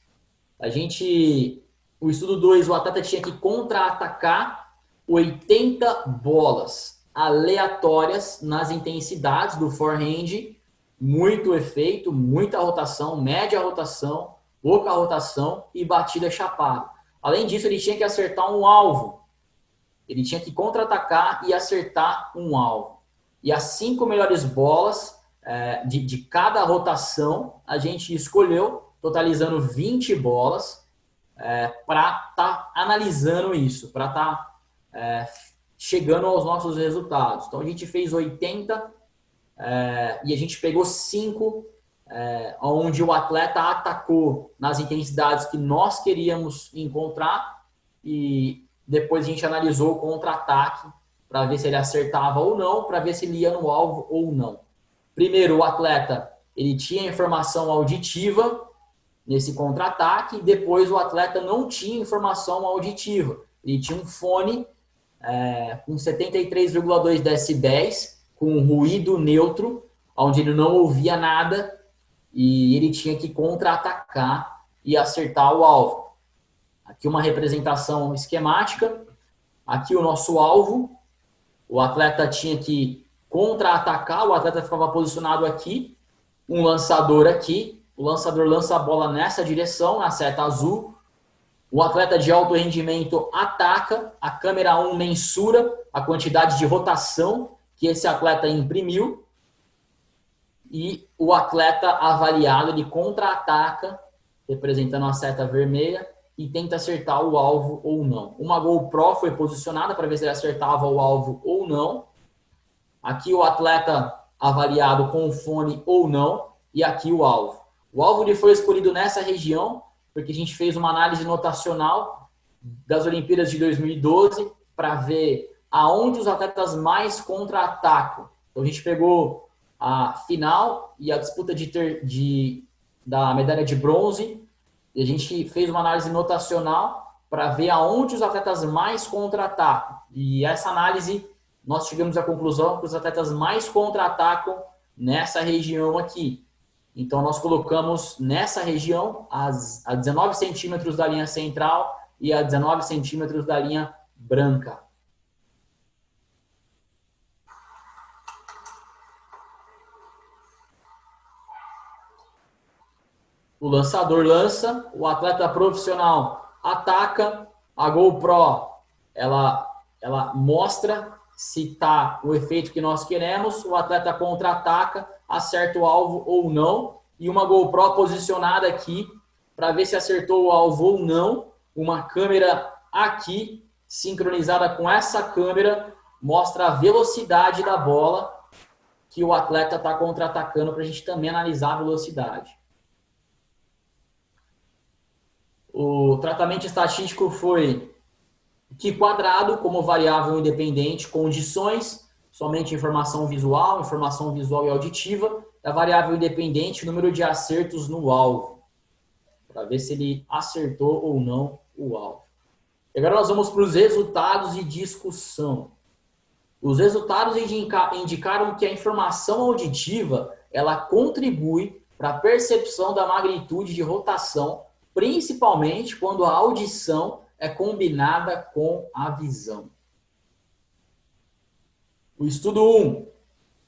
Speaker 2: O estudo 2, o atleta tinha que contra-atacar 80 bolas aleatórias nas intensidades do forehand, muito efeito, muita rotação, média rotação, pouca rotação e batida chapada. Além disso, ele tinha que acertar um alvo. Ele tinha que contra-atacar e acertar um alvo. E as 5 melhores bolas de cada rotação, a gente escolheu, totalizando 20 bolas, para estar analisando isso, para estar chegando aos nossos resultados. Então, a gente fez 80 e a gente pegou 5 onde o atleta atacou nas intensidades que nós queríamos encontrar e depois a gente analisou o contra-ataque para ver se ele acertava ou não, para ver se ele ia no alvo ou não. Primeiro, o atleta ele tinha informação auditiva nesse contra-ataque, e depois o atleta não tinha informação auditiva. Ele tinha um fone com 73,2 decibéis, com ruído neutro, onde ele não ouvia nada, e ele tinha que contra-atacar e acertar o alvo. Aqui uma representação esquemática, aqui o nosso alvo, o atleta tinha que contra-atacar, o atleta ficava posicionado aqui, um lançador aqui, o lançador lança a bola nessa direção, na seta azul, o atleta de alto rendimento ataca, a câmera 1 mensura a quantidade de rotação que esse atleta imprimiu, e o atleta avaliado, ele contra-ataca, representando a seta vermelha, e tenta acertar o alvo ou não. Uma GoPro foi posicionada para ver se ele acertava o alvo ou não. Aqui o atleta avaliado com o fone ou não, e aqui o alvo. O alvo ele foi escolhido nessa região, porque a gente fez uma análise notacional das Olimpíadas de 2012 para ver aonde os atletas mais contra-atacam. Então a gente pegou a final e a disputa da medalha de bronze, e a gente fez uma análise notacional para ver aonde os atletas mais contra-atacam. E essa análise, nós chegamos à conclusão que os atletas mais contra-atacam nessa região aqui. Então, nós colocamos nessa região a 19 centímetros da linha central e a 19 centímetros da linha branca. O lançador lança, o atleta profissional ataca, a GoPro ela mostra se está o efeito que nós queremos, o atleta contra-ataca, acerta o alvo ou não, e uma GoPro posicionada aqui para ver se acertou o alvo ou não, uma câmera aqui, sincronizada com essa câmera, mostra a velocidade da bola que o atleta está contra-atacando para a gente também analisar a velocidade. O tratamento estatístico foi Q quadrado como variável independente, condições, somente informação visual e auditiva, a variável independente, número de acertos no alvo, para ver se ele acertou ou não o alvo. E agora nós vamos para os resultados e discussão. Os resultados indicaram que a informação auditiva ela contribui para a percepção da magnitude de rotação, principalmente quando a audição é combinada com a visão. O estudo 1.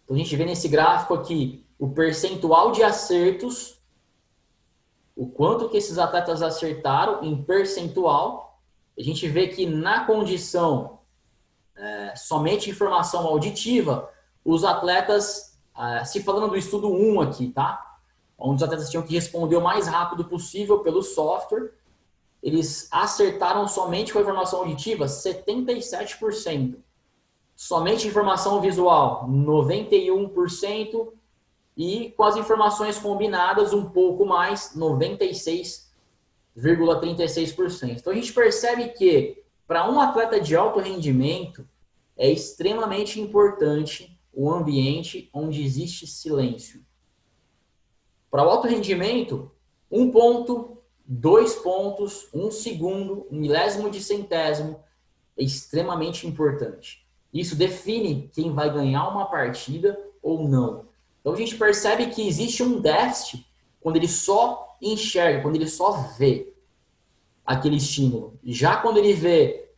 Speaker 2: Então, a gente vê nesse gráfico aqui o percentual de acertos, o quanto que esses atletas acertaram em percentual. A gente vê que na condição somente informação auditiva, os atletas se falando do estudo 1 aqui, tá? Onde os atletas tinham que responder o mais rápido possível pelo software, eles acertaram somente com a informação auditiva 77%. Somente informação visual, 91%. E com as informações combinadas, um pouco mais, 96,36%. Então a gente percebe que para um atleta de alto rendimento é extremamente importante o ambiente onde existe silêncio. Para o alto rendimento, 1 ponto, 2 pontos, 1 segundo, 1 milésimo de centésimo é extremamente importante. Isso define quem vai ganhar uma partida ou não. Então a gente percebe que existe um déficit quando ele só enxerga, quando ele só vê aquele estímulo. Já quando ele vê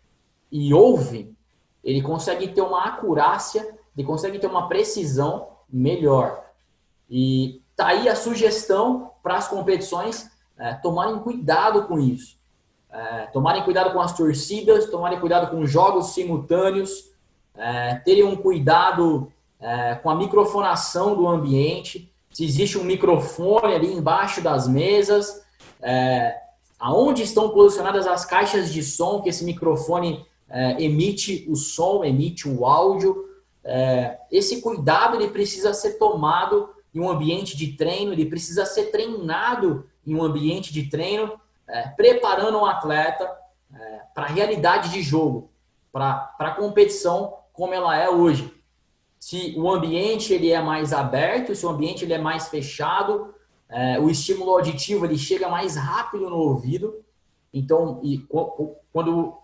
Speaker 2: e ouve, ele consegue ter uma acurácia, ele consegue ter uma precisão melhor. E tá aí a sugestão para as competições tomarem cuidado com isso. Tomarem cuidado com as torcidas, tomarem cuidado com jogos simultâneos, terem um cuidado com a microfonação do ambiente, se existe um microfone ali embaixo das mesas, aonde estão posicionadas as caixas de som, que esse microfone emite o som, emite o áudio. Esse cuidado ele precisa ser tomado em um ambiente de treino, ele precisa ser treinado em um ambiente de treino, preparando um atleta para a realidade de jogo, para a competição como ela é hoje. Se o ambiente ele é mais aberto, se o ambiente ele é mais fechado, o estímulo auditivo ele chega mais rápido no ouvido. Então, quando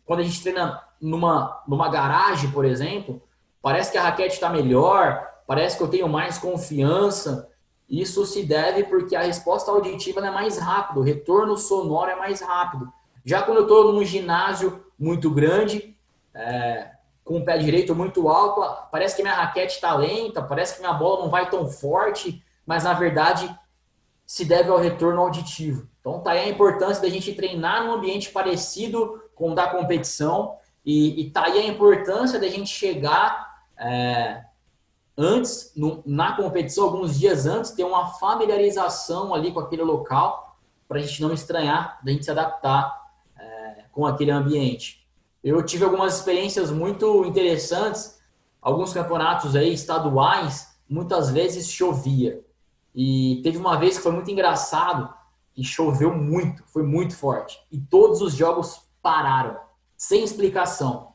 Speaker 2: a gente treina numa garagem, por exemplo, parece que a raquete está melhor, parece que eu tenho mais confiança. Isso se deve porque a resposta auditiva é mais rápida, o retorno sonoro é mais rápido. Já quando eu estou num ginásio muito grande, com o pé direito muito alto, parece que minha raquete está lenta, parece que minha bola não vai tão forte, mas na verdade se deve ao retorno auditivo. Então tá aí a importância da gente treinar num ambiente parecido com o da competição e tá aí a importância da gente chegar antes, na competição, alguns dias antes, ter uma familiarização ali com aquele local para a gente não estranhar, da gente se adaptar com aquele ambiente. Eu tive algumas experiências muito interessantes, alguns campeonatos aí estaduais, muitas vezes chovia. E teve uma vez que foi muito engraçado, que choveu muito, foi muito forte. E todos os jogos pararam, sem explicação.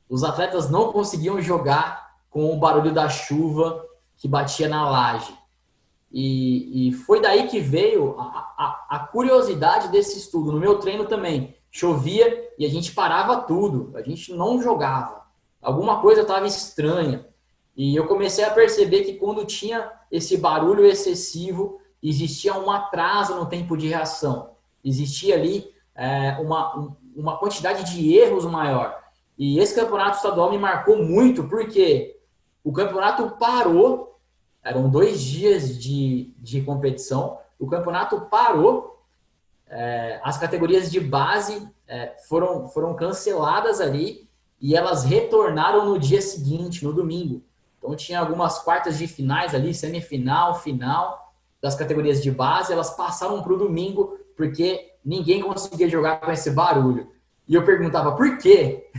Speaker 2: Os atletas não conseguiam jogar com o barulho da chuva que batia na laje. E foi daí que veio a curiosidade desse estudo. No meu treino também, chovia e a gente parava tudo, a gente não jogava. Alguma coisa estava estranha. E eu comecei a perceber que quando tinha esse barulho excessivo, existia um atraso no tempo de reação. Existia ali uma quantidade de erros maior. E esse campeonato estadual me marcou muito, porque o campeonato parou, eram 2 dias de competição, o campeonato parou, as categorias de base foram canceladas ali e elas retornaram no dia seguinte, no domingo. Então tinha algumas quartas de finais ali, semifinal, final das categorias de base, elas passaram para o domingo porque ninguém conseguia jogar com esse barulho. E eu perguntava por quê?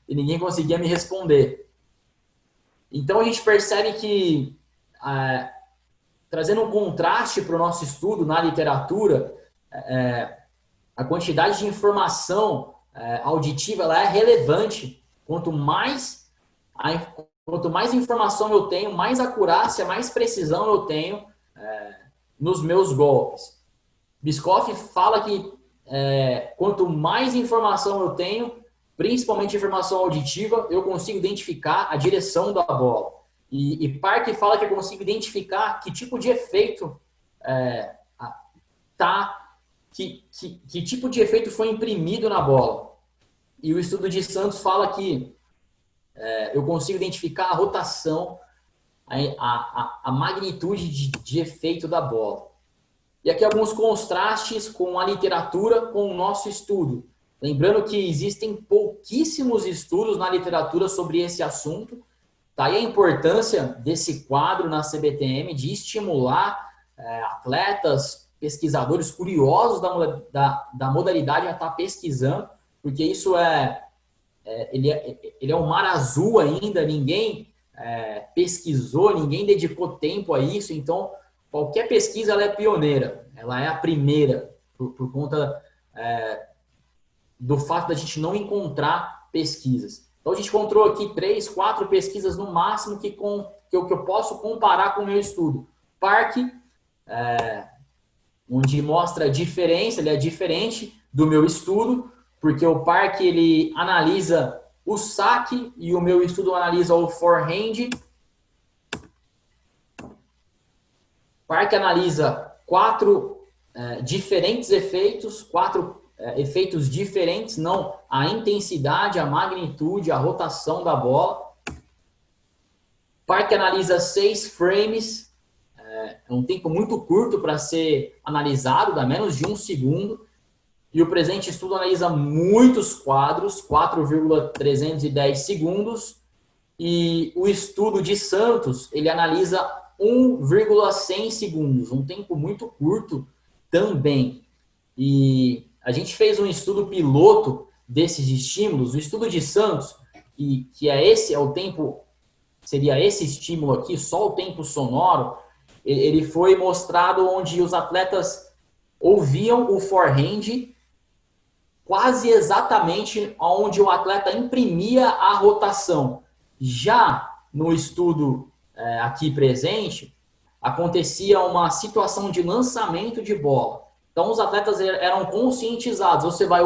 Speaker 2: E ninguém conseguia me responder. Então a gente percebe que, trazendo um contraste para o nosso estudo na literatura, a quantidade de informação auditiva ela é relevante. Quanto mais informação eu tenho, mais acurácia, mais precisão eu tenho nos meus golpes. Biscoff fala que quanto mais informação eu tenho, principalmente informação auditiva, eu consigo identificar a direção da bola. E Park fala que eu consigo identificar que tipo de efeito que tipo de efeito foi imprimido na bola. E o estudo de Santos fala que eu consigo identificar a rotação, a magnitude de efeito da bola. E aqui alguns contrastes com a literatura, com o nosso estudo. Lembrando que existem pouquíssimos estudos na literatura sobre esse assunto. Daí a importância desse quadro na CBTM de estimular atletas, pesquisadores curiosos da modalidade a estar pesquisando, porque isso ele é um mar azul ainda, ninguém pesquisou, ninguém dedicou tempo a isso, então qualquer pesquisa ela é pioneira, ela é a primeira, por conta do fato da gente não encontrar pesquisas. Então a gente encontrou aqui 3, 4 pesquisas no máximo que eu posso comparar com o meu estudo. Park, onde mostra a diferença, ele é diferente do meu estudo, porque o Park ele analisa o saque e o meu estudo analisa o forehand. Park analisa 4 diferentes efeitos, 4 efeitos diferentes, não a intensidade, a magnitude, a rotação da bola. Park analisa 6 frames, é um tempo muito curto para ser analisado, dá menos de 1 segundo. E o presente estudo analisa muitos quadros, 4,310 segundos. E o estudo de Santos, ele analisa 1,100 segundos, um tempo muito curto também. E a gente fez um estudo piloto desses estímulos. O estudo de Santos, que é o tempo, seria esse estímulo aqui, só o tempo sonoro, ele foi mostrado onde os atletas ouviam o forehand quase exatamente onde o atleta imprimia a rotação. Já no estudo aqui presente, acontecia uma situação de lançamento de bola. Então, os atletas eram conscientizados. Você vai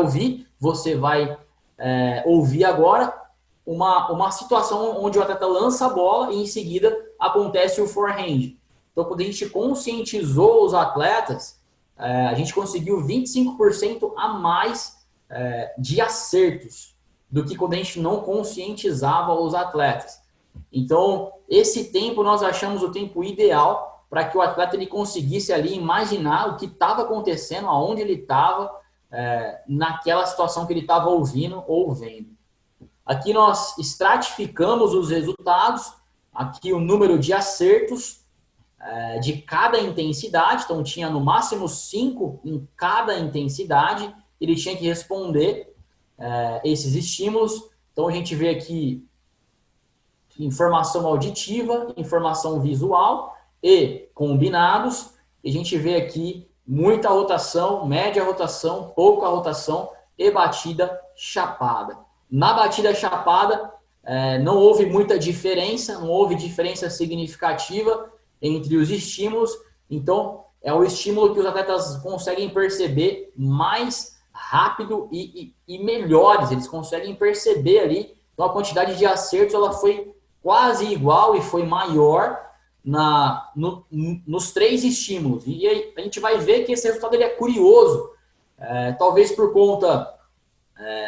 Speaker 2: ouvir agora uma situação onde o atleta lança a bola e, em seguida, acontece o forehand. Então, quando a gente conscientizou os atletas, a gente conseguiu 25% a mais de acertos do que quando a gente não conscientizava os atletas. Então, esse tempo nós achamos o tempo ideal para que o atleta ele conseguisse ali imaginar o que estava acontecendo, aonde ele estava, naquela situação que ele estava ouvindo ou vendo. Aqui nós estratificamos os resultados, aqui o número de acertos de cada intensidade, então tinha no máximo 5 em cada intensidade, ele tinha que responder esses estímulos. Então a gente vê aqui informação auditiva, informação visual e combinados. E a gente vê aqui muita rotação, média rotação, pouca rotação e batida chapada. Na batida chapada não houve muita diferença, não houve diferença significativa entre os estímulos. Então é o estímulo que os atletas conseguem perceber mais rápido e melhores, eles conseguem perceber ali. Então a quantidade de acertos ela foi quase igual e foi maior nos 3 estímulos. E aí a gente vai ver que esse resultado ele é curioso, talvez por conta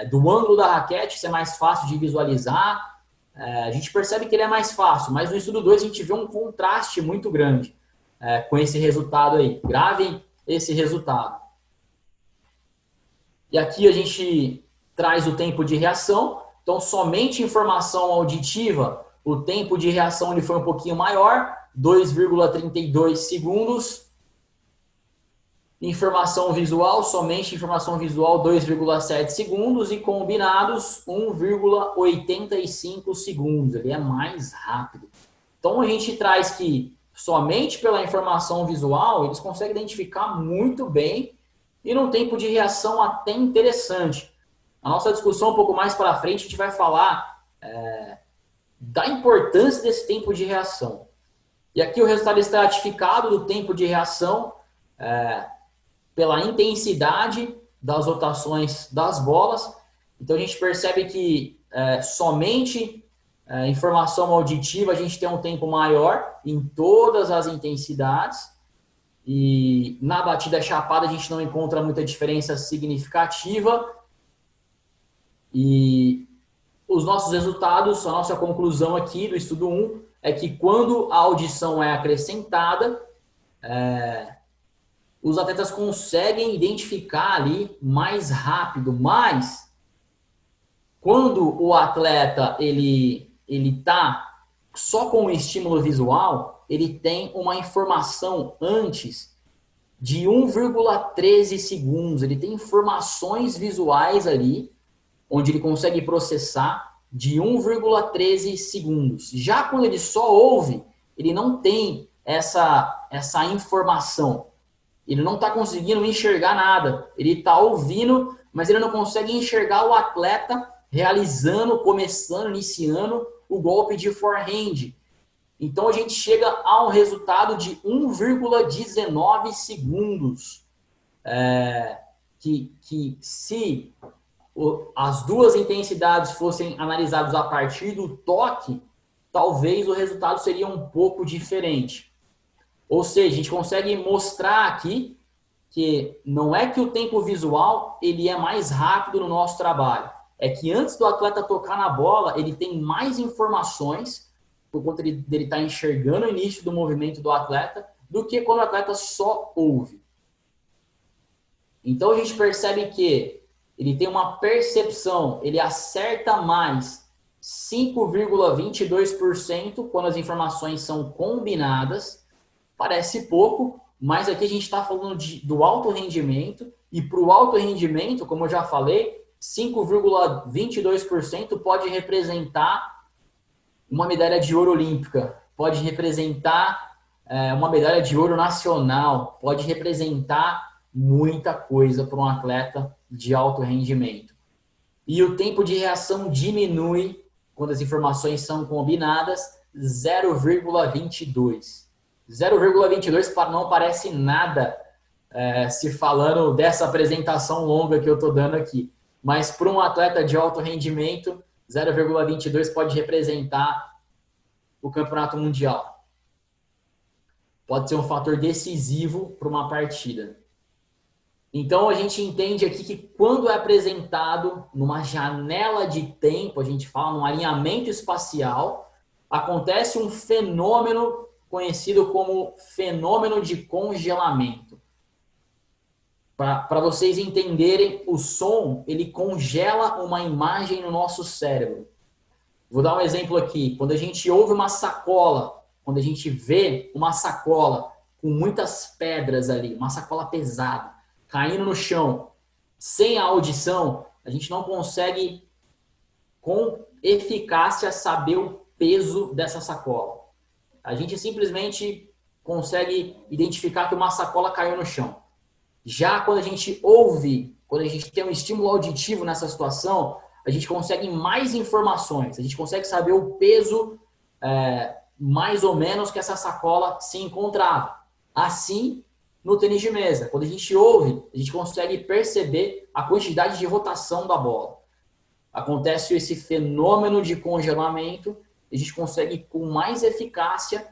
Speaker 2: do ângulo da raquete ser mais fácil de visualizar. A gente percebe que ele é mais fácil, mas no estudo 2 a gente vê um contraste muito grande com esse resultado aí. Gravem esse resultado. E aqui a gente traz o tempo de reação. Então, somente informação auditiva, o tempo de reação ele foi um pouquinho maior, 2,32 segundos. Informação visual, somente informação visual, 2,7 segundos. E combinados, 1,85 segundos. Ele é mais rápido. Então, a gente traz que somente pela informação visual, eles conseguem identificar muito bem e num tempo de reação até interessante. A nossa discussão um pouco mais para frente, a gente vai falar da importância desse tempo de reação. E aqui o resultado estratificado do tempo de reação pela intensidade das rotações das bolas. Então a gente percebe que somente informação auditiva a gente tem um tempo maior em todas as intensidades. E na batida chapada a gente não encontra muita diferença significativa. E os nossos resultados, a nossa conclusão aqui do estudo 1 é que quando a audição é acrescentada, os atletas conseguem identificar ali mais rápido, mas quando o atleta ele está só com o estímulo visual, ele tem uma informação antes de 1,13 segundos. Ele tem informações visuais ali, onde ele consegue processar de 1,13 segundos. Já quando ele só ouve, ele não tem essa informação. Ele não está conseguindo enxergar nada. Ele está ouvindo, mas ele não consegue enxergar o atleta realizando, começando, iniciando o golpe de forehand. Então a gente chega a um resultado de 1,19 segundos. Que se as duas intensidades fossem analisadas a partir do toque, talvez o resultado seria um pouco diferente. Ou seja, a gente consegue mostrar aqui que não é que o tempo visual ele é mais rápido no nosso trabalho. É que antes do atleta tocar na bola, ele tem mais informações, por conta dele estar enxergando o início do movimento do atleta, do que quando o atleta só ouve. Então a gente percebe que ele tem uma percepção, ele acerta mais 5,22% quando as informações são combinadas. Parece pouco, mas aqui a gente está falando do alto rendimento, e para o alto rendimento, como eu já falei, 5,22% pode representar uma medalha de ouro olímpica, pode representar uma medalha de ouro nacional, pode representar muita coisa para um atleta de alto rendimento. E o tempo de reação diminui quando as informações são combinadas, 0,22. 0,22 não parece nada se falando dessa apresentação longa que eu estou dando aqui. Mas para um atleta de alto rendimento, 0,22 pode representar o campeonato mundial. Pode ser um fator decisivo para uma partida. Então a gente entende aqui que quando é apresentado numa janela de tempo, a gente fala num alinhamento espacial, acontece um fenômeno conhecido como fenômeno de congelamento. Para vocês entenderem, o som, ele congela uma imagem no nosso cérebro. Vou dar um exemplo aqui. Quando a gente ouve uma sacola, quando a gente vê uma sacola com muitas pedras ali, uma sacola pesada, caindo no chão, sem a audição, a gente não consegue com eficácia saber o peso dessa sacola. A gente simplesmente consegue identificar que uma sacola caiu no chão. Já quando a gente ouve, quando a gente tem um estímulo auditivo nessa situação, a gente consegue mais informações, a gente consegue saber o peso mais ou menos que essa sacola se encontrava. Assim, no tênis de mesa, quando a gente ouve, a gente consegue perceber a quantidade de rotação da bola. Acontece esse fenômeno de congelamento, a gente consegue com mais eficácia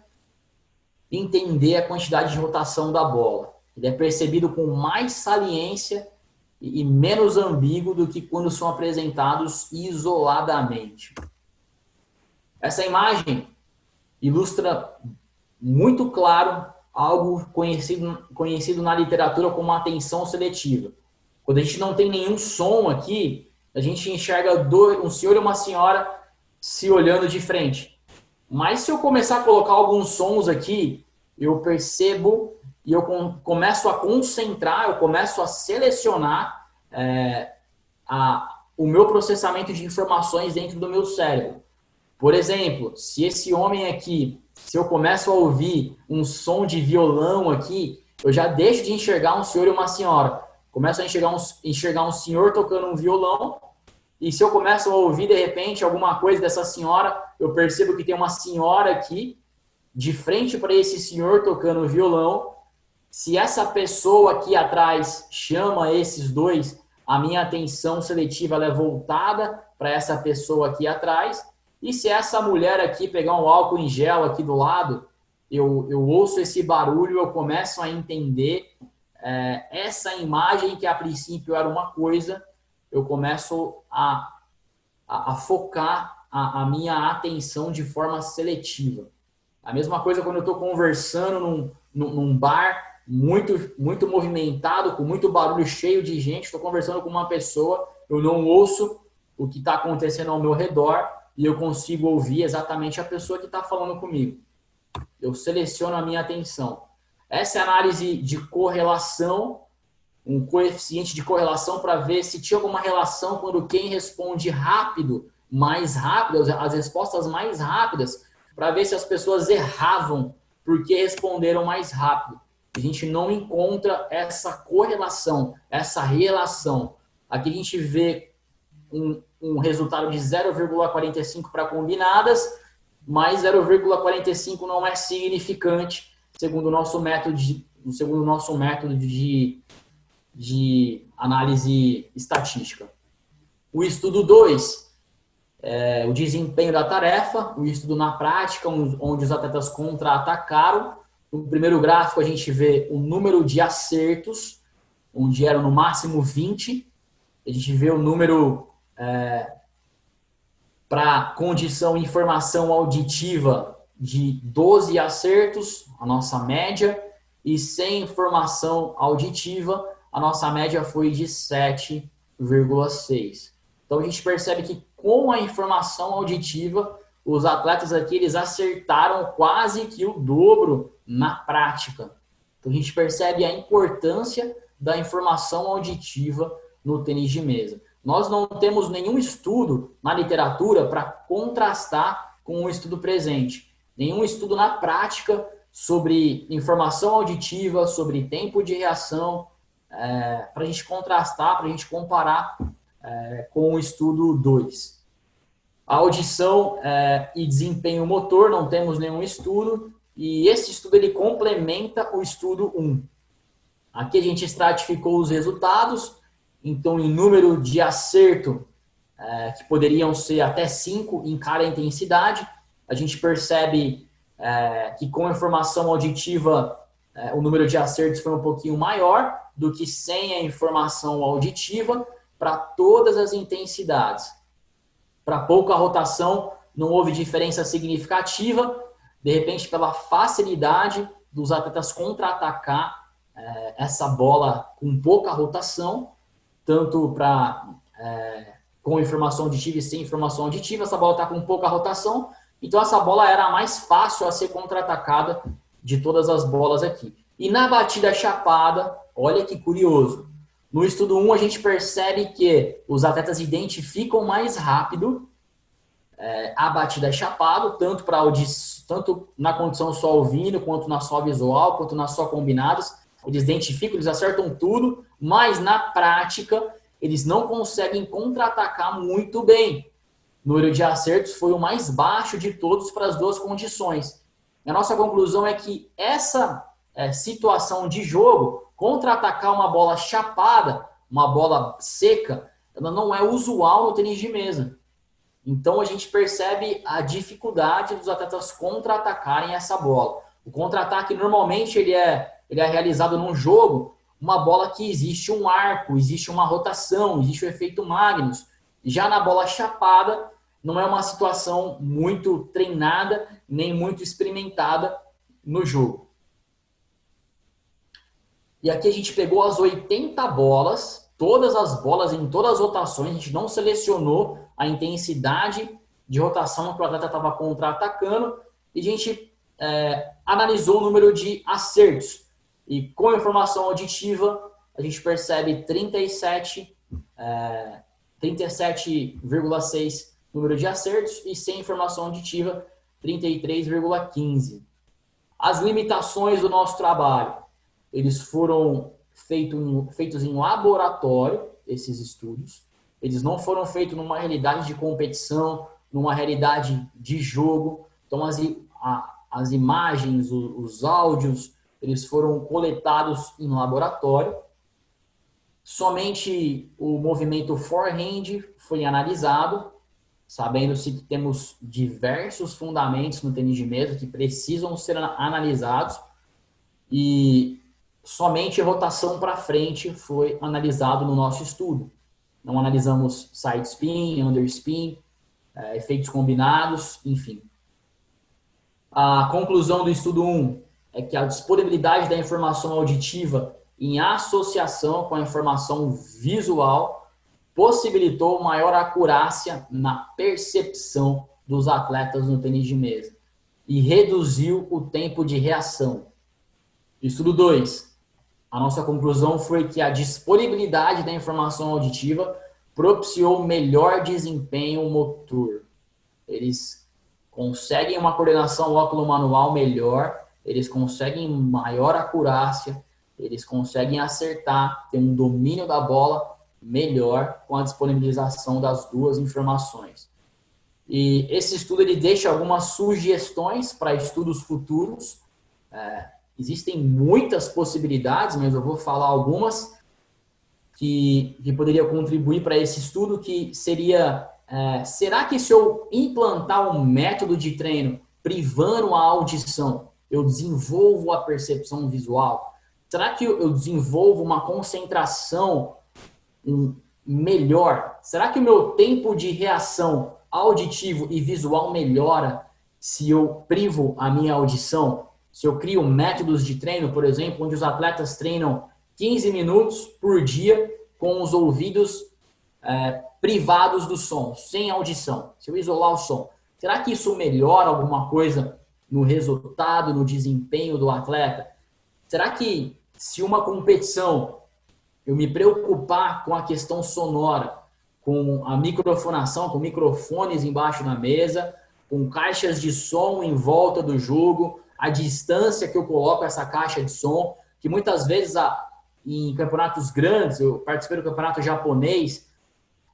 Speaker 2: entender a quantidade de rotação da bola. Ele é percebido com mais saliência e menos ambíguo do que quando são apresentados isoladamente. Essa imagem ilustra muito claro algo conhecido na literatura como atenção seletiva. Quando a gente não tem nenhum som aqui, a gente enxerga um senhor e uma senhora se olhando de frente. Mas se eu começar a colocar alguns sons aqui, eu percebo e eu começo a concentrar, eu começo a selecionar o meu processamento de informações dentro do meu cérebro. Por exemplo, se esse homem aqui, se eu começo a ouvir um som de violão aqui, eu já deixo de enxergar um senhor e uma senhora. Começo a enxergar um senhor tocando um violão, e se eu começo a ouvir, de repente, alguma coisa dessa senhora, eu percebo que tem uma senhora aqui, de frente para esse senhor tocando violão. Se essa pessoa aqui atrás chama esses dois, a minha atenção seletiva ela é voltada para essa pessoa aqui atrás. E se essa mulher aqui pegar um álcool em gel aqui do lado, eu ouço esse barulho, eu começo a entender essa imagem que a princípio era uma coisa, eu começo a focar a minha atenção de forma seletiva. A mesma coisa quando eu estou conversando num bar muito movimentado, com muito barulho, cheio de gente, estou conversando com uma pessoa, eu não ouço o que está acontecendo ao meu redor, e eu consigo ouvir exatamente a pessoa que está falando comigo. Eu seleciono a minha atenção. Essa é a análise de correlação, um coeficiente de correlação para ver se tinha alguma relação quando quem responde rápido, mais rápido, as respostas mais rápidas, para ver se as pessoas erravam porque responderam mais rápido. A gente não encontra essa correlação, essa relação. Aqui a gente vê um resultado de 0,45 para combinadas, mas 0,45 não é significante, segundo o nosso método de análise estatística. O estudo 2 é o desempenho da tarefa, o estudo na prática, onde os atletas contra-atacaram. No primeiro gráfico a gente vê o número de acertos, onde eram no máximo 20. A gente vê o número para condição e informação auditiva de 12 acertos, a nossa média, e sem informação auditiva, a nossa média foi de 7,6. Então a gente percebe que com a informação auditiva, os atletas aqui eles acertaram quase que o dobro na prática. Então a gente percebe a importância da informação auditiva no tênis de mesa. Nós não temos nenhum estudo na literatura para contrastar com o estudo presente. Nenhum estudo na prática sobre informação auditiva, sobre tempo de reação, para a gente contrastar, para a gente comparar com o estudo 2. A audição e desempenho motor, não temos nenhum estudo, e esse estudo ele complementa o estudo 1. Aqui a gente estratificou os resultados, então em número de acerto, que poderiam ser até 5 em cada intensidade, a gente percebe que com a informação auditiva o número de acertos foi um pouquinho maior do que sem a informação auditiva para todas as intensidades. Para pouca rotação, não houve diferença significativa, de repente pela facilidade dos atletas contra-atacar essa bola com pouca rotação, tanto com informação auditiva e sem informação auditiva, essa bola está com pouca rotação, então essa bola era a mais fácil a ser contra-atacada de todas as bolas aqui. E na batida chapada, olha que curioso, no estudo 1 a gente percebe que os atletas identificam mais rápido a batida chapada, tanto na condição só ouvindo, quanto na só visual, quanto na só combinadas. Eles identificam, eles acertam tudo, mas na prática eles não conseguem contra-atacar muito bem. O número de acertos foi o mais baixo de todos para as duas condições. A nossa conclusão é que essa situação de jogo, contra-atacar uma bola chapada, uma bola seca, ela não é usual no tênis de mesa. Então a gente percebe a dificuldade dos atletas contra-atacarem essa bola. O contra-ataque normalmente ele é realizado num jogo, uma bola que existe um arco, existe uma rotação, existe o efeito Magnus. Já na bola chapada, não é uma situação muito treinada, nem muito experimentada no jogo. E aqui a gente pegou as 80 bolas, todas as bolas em todas as rotações, a gente não selecionou a intensidade de rotação que o atleta estava contra-atacando, e a gente analisou o número de acertos. E com a informação auditiva, a gente percebe 37,6 número de acertos, e sem informação auditiva, 33,15. As limitações do nosso trabalho, eles foram feitos em laboratório, esses estudos. Eles não foram feitos numa realidade de competição, numa realidade de jogo. Então, as imagens, os áudios, eles foram coletados em laboratório. Somente o movimento forehand foi analisado, sabendo-se que temos diversos fundamentos no tênis de mesa que precisam ser analisados, e somente a rotação para frente foi analisado no nosso estudo. Não analisamos side spin, under spin, efeitos combinados, enfim. A conclusão do estudo 1 é que a disponibilidade da informação auditiva em associação com a informação visual possibilitou maior acurácia na percepção dos atletas no tênis de mesa e reduziu o tempo de reação. Estudo 2. A nossa conclusão foi que a disponibilidade da informação auditiva propiciou melhor desempenho motor. Eles conseguem uma coordenação óculo-manual melhor, eles conseguem maior acurácia, eles conseguem acertar, ter um domínio da bola melhor com a disponibilização das duas informações. E esse estudo ele deixa algumas sugestões para estudos futuros. Existem muitas possibilidades, mas eu vou falar algumas que poderiam contribuir para esse estudo, que seria, será que se eu implantar um método de treino privando a audição, eu desenvolvo a percepção visual? Será que eu desenvolvo uma concentração melhor? Será que o meu tempo de reação auditivo e visual melhora se eu privo a minha audição? Se eu crio métodos de treino, por exemplo, onde os atletas treinam 15 minutos por dia com os ouvidos privados do som, sem audição, se eu isolar o som, será que isso melhora alguma coisa no resultado, no desempenho do atleta? Será que se uma competição eu me preocupar com a questão sonora, com a microfonação, com microfones embaixo da mesa, com caixas de som em volta do jogo, a distância que eu coloco essa caixa de som, que muitas vezes em campeonatos grandes, eu participei do campeonato japonês,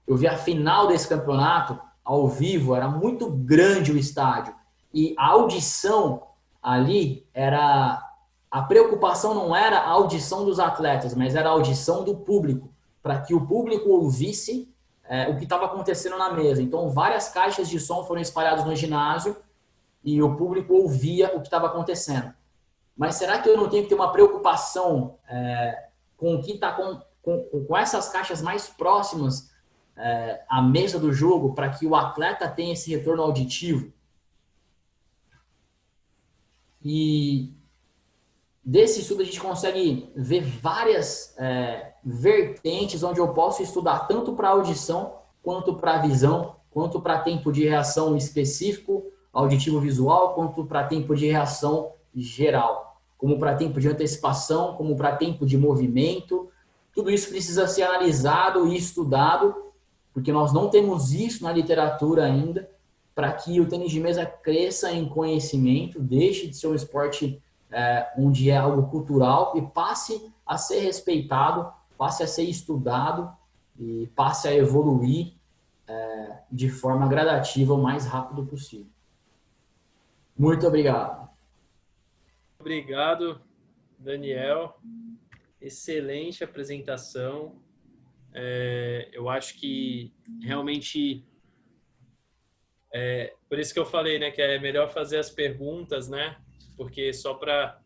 Speaker 2: eu vi a final desse campeonato ao vivo, era muito grande o estádio, e a audição ali era... A preocupação não era a audição dos atletas, mas era a audição do público, para que o público ouvisse o que estava acontecendo na mesa. Então, várias caixas de som foram espalhadas no ginásio e o público ouvia o que estava acontecendo. Mas será que eu não tenho que ter uma preocupação com o que está com essas caixas mais próximas à mesa do jogo, para que o atleta tenha esse retorno auditivo? E desse estudo a gente consegue ver várias vertentes onde eu posso estudar tanto para audição, quanto para visão, quanto para tempo de reação específico, auditivo visual, quanto para tempo de reação geral, como para tempo de antecipação, como para tempo de movimento. Tudo isso precisa ser analisado e estudado, porque nós não temos isso na literatura ainda, para que o tênis de mesa cresça em conhecimento, deixe de ser um esporte onde é algo cultural e passe a ser respeitado, passe a ser estudado e passe a evoluir de forma gradativa o mais rápido possível. Muito obrigado.
Speaker 1: Obrigado, Daniel. Excelente apresentação. Eu acho que realmente por isso que eu falei, né, que é melhor fazer as perguntas, né? Porque só para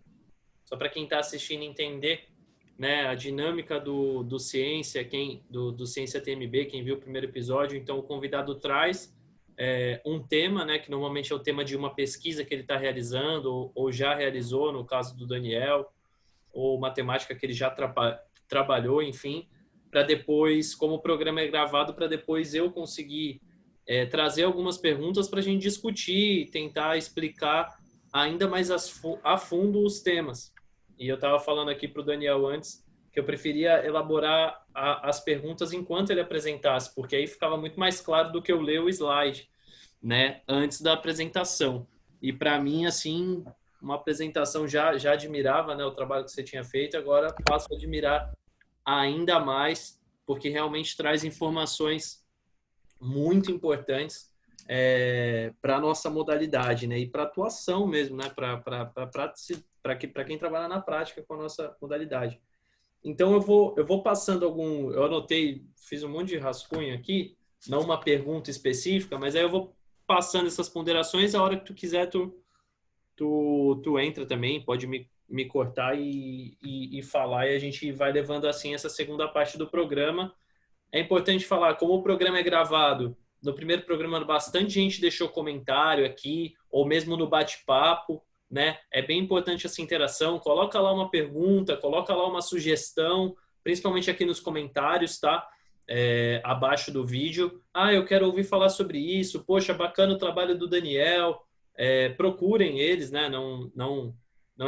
Speaker 1: quem está assistindo entender, né, a dinâmica do Ciência, do Ciência TMB, quem viu o primeiro episódio, então o convidado traz um tema, né, que normalmente é o tema de uma pesquisa que ele está realizando ou já realizou, no caso do Daniel, ou matemática que ele já trabalhou, enfim, para depois, como o programa é gravado, para depois eu conseguir trazer algumas perguntas para a gente discutir e tentar explicar ainda mais a fundo os temas. E eu estava falando aqui para o Daniel antes que eu preferia elaborar as perguntas enquanto ele apresentasse, porque aí ficava muito mais claro do que eu ler o slide, né, antes da apresentação. E para mim, assim, uma apresentação já admirava, né, o trabalho que você tinha feito, agora passo a admirar ainda mais, porque realmente traz informações muito importantes para a nossa modalidade, né? E para a atuação mesmo, né? Para quem trabalha na prática com a nossa modalidade. Então, eu vou passando eu anotei, fiz um monte de rascunho aqui, não uma pergunta específica, mas aí eu vou passando essas ponderações, a hora que tu quiser, tu entra também, pode me cortar e falar, e a gente vai levando assim essa segunda parte do programa. É importante falar, como o programa é gravado, no primeiro programa bastante gente deixou comentário aqui, ou mesmo no bate-papo, né? É bem importante essa interação. Coloca lá uma pergunta, coloca lá uma sugestão, principalmente aqui nos comentários, tá? abaixo do vídeo. Eu quero ouvir falar sobre isso. Poxa, bacana o trabalho do Daniel. Procurem eles, né? Não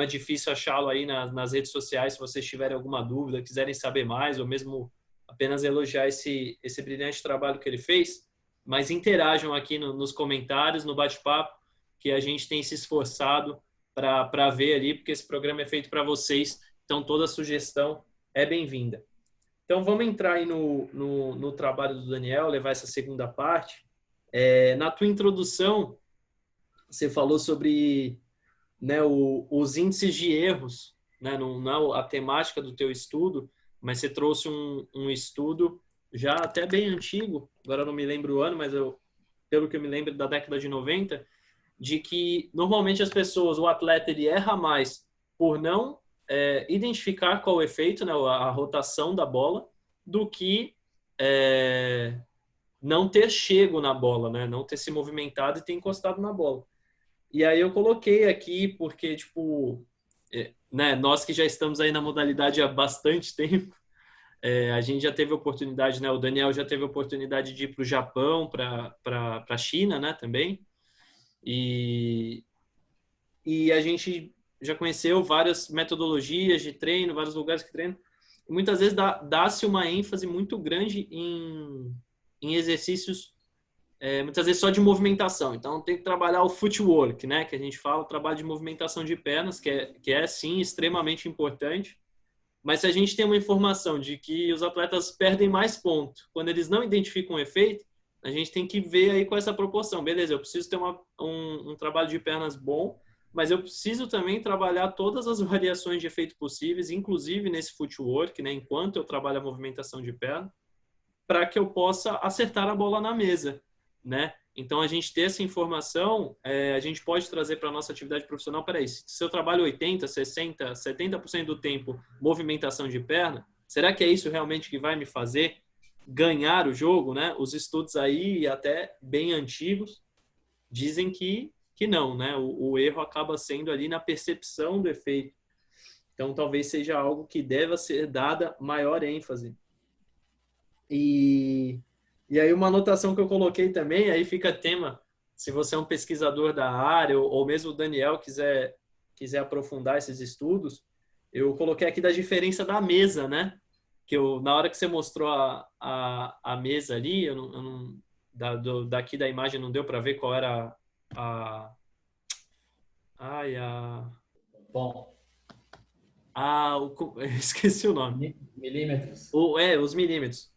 Speaker 1: é difícil achá-lo aí nas redes sociais se vocês tiverem alguma dúvida, quiserem saber mais, ou mesmo apenas elogiar esse brilhante trabalho que ele fez. Mas interajam aqui nos comentários, no bate-papo, que a gente tem se esforçado para ver ali, porque esse programa é feito para vocês, então toda sugestão é bem-vinda. Então vamos entrar aí no trabalho do Daniel, levar essa segunda parte. Na tua introdução, você falou sobre, né, os índices de erros, né, não a temática do teu estudo, mas você trouxe um estudo já até bem antigo, agora eu não me lembro o ano, mas pelo que eu me lembro da década de 90, de que normalmente as pessoas, o atleta, ele erra mais por não identificar qual é o efeito, né, a rotação da bola, do que não ter chego na bola, né, não ter se movimentado e ter encostado na bola. E aí eu coloquei aqui porque, tipo, né, nós que já estamos aí na modalidade há bastante tempo, a gente já teve oportunidade, né, o Daniel já teve oportunidade de ir para o Japão, para a China, né, também, e a gente já conheceu várias metodologias de treino, vários lugares que treinam. E muitas vezes dá-se uma ênfase muito grande em exercícios, muitas vezes só de movimentação. Então, tem que trabalhar o footwork, né? Que a gente fala, o trabalho de movimentação de pernas, que é sim, extremamente importante. Mas se a gente tem uma informação de que os atletas perdem mais ponto quando eles não identificam o efeito, a gente tem que ver aí com essa proporção. Beleza, eu preciso ter um trabalho de pernas bom, mas eu preciso também trabalhar todas as variações de efeito possíveis, inclusive nesse footwork, né, enquanto eu trabalho a movimentação de perna, para que eu possa acertar a bola na mesa, né? Então, a gente ter essa informação, a gente pode trazer para a nossa atividade profissional, peraí, se eu trabalho 80, 60, 70% do tempo movimentação de perna, será que é isso realmente que vai me fazer ganhar o jogo, né? Os estudos aí, até bem antigos, dizem que não, né? O erro acaba sendo ali na percepção do efeito. Então, talvez seja algo que deva ser dada maior ênfase. E aí uma anotação que eu coloquei também, aí fica tema, se você é um pesquisador da área, ou mesmo o Daniel quiser aprofundar esses estudos, eu coloquei aqui da diferença da mesa, né? Que na hora que você mostrou a mesa ali, eu não daqui da imagem não deu para ver qual era a... Ai, a...
Speaker 2: Bom.
Speaker 1: Esqueci o nome.
Speaker 2: Milímetros.
Speaker 1: Os milímetros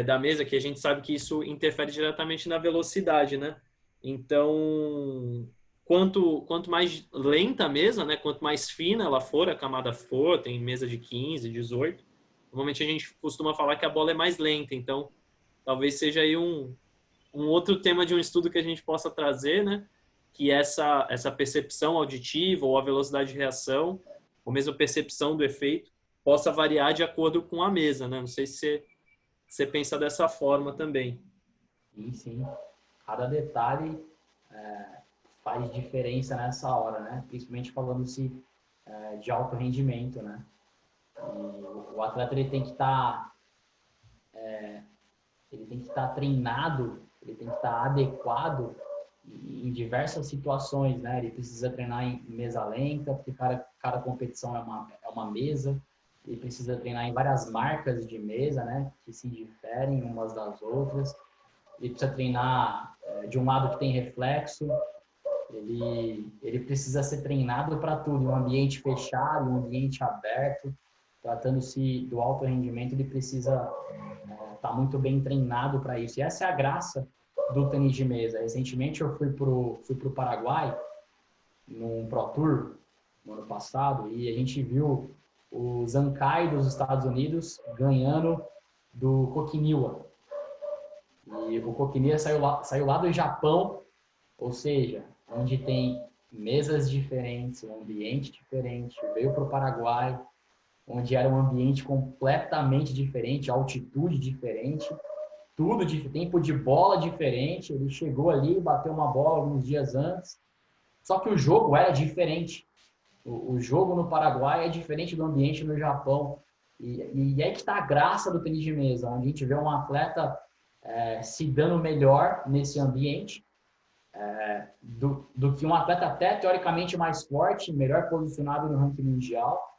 Speaker 1: da mesa, que a gente sabe que isso interfere diretamente na velocidade, né? Então, quanto mais lenta a mesa, né? Quanto mais fina ela for, a camada for, tem mesa de 15, 18. Normalmente a gente costuma falar que a bola é mais lenta, então talvez seja aí um outro tema de um estudo que a gente possa trazer, né? Que essa percepção auditiva ou a velocidade de reação, ou mesmo a percepção do efeito, possa variar de acordo com a mesa, né? Não sei se você pensa dessa forma também.
Speaker 2: Sim, sim. Cada detalhe faz diferença nessa hora, né? Principalmente falando-se de alto rendimento, né? E o atleta ele tem que estar treinado, ele tem que estar adequado em diversas situações, né? Ele precisa treinar em mesa lenta, porque cada competição é uma mesa. Ele precisa treinar em várias marcas de mesa, né? Que se diferem umas das outras. Ele precisa treinar de um lado que tem reflexo. Ele precisa ser treinado para tudo, em um ambiente fechado, em um ambiente aberto. Tratando-se do alto rendimento, ele precisa estar muito bem treinado para isso. E essa é a graça do tênis de mesa. Recentemente eu fui pro Paraguai, num Pro Tour, no ano passado, e a gente viu o Zankai dos Estados Unidos ganhando do Kokiniwa. E o Kokiniwa saiu lá do Japão, ou seja, onde tem mesas diferentes, um ambiente diferente, veio para o Paraguai, onde era um ambiente completamente diferente, altitude diferente, tudo de tempo de bola diferente. Ele chegou ali, bateu uma bola alguns dias antes, só que o jogo era diferente. O jogo no Paraguai é diferente do ambiente no Japão. E aí que está a graça do tênis de mesa, onde a gente vê um atleta se dando melhor nesse ambiente, do que um atleta até teoricamente mais forte, melhor posicionado no ranking mundial.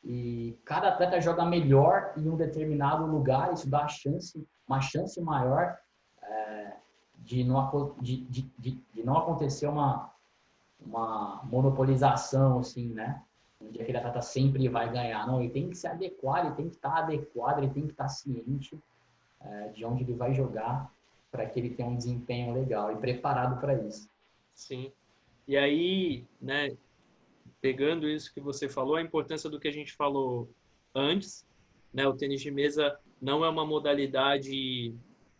Speaker 2: E cada atleta joga melhor em um determinado lugar, isso dá uma chance maior de não acontecer uma monopolização, assim, né? Onde aquele atleta sempre vai ganhar. Não, ele tem que se adequar, ele tem que estar adequado, ele tem que estar ciente de onde ele vai jogar para que ele tenha um desempenho legal e preparado para isso.
Speaker 1: Sim. E aí, né, pegando isso que você falou, a importância do que a gente falou antes, né, o tênis de mesa não é uma modalidade,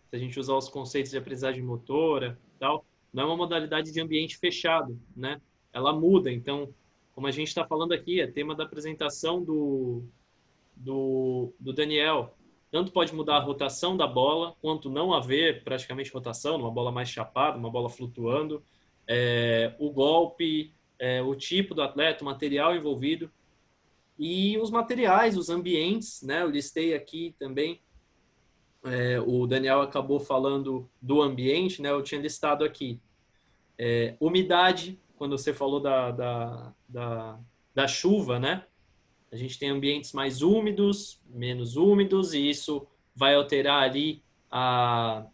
Speaker 1: se a gente usar os conceitos de aprendizagem motora, tal, não é uma modalidade de ambiente fechado, né? Ela muda. Então, como a gente está falando aqui, é tema da apresentação do Daniel. Tanto pode mudar a rotação da bola, quanto não haver praticamente rotação, uma bola mais chapada, uma bola flutuando, o golpe, o tipo do atleta, o material envolvido e os materiais, os ambientes, né? Eu listei aqui também, o Daniel acabou falando do ambiente, né? Eu tinha listado aqui umidade, quando você falou da chuva, né? A gente tem ambientes mais úmidos, menos úmidos, e isso vai alterar ali a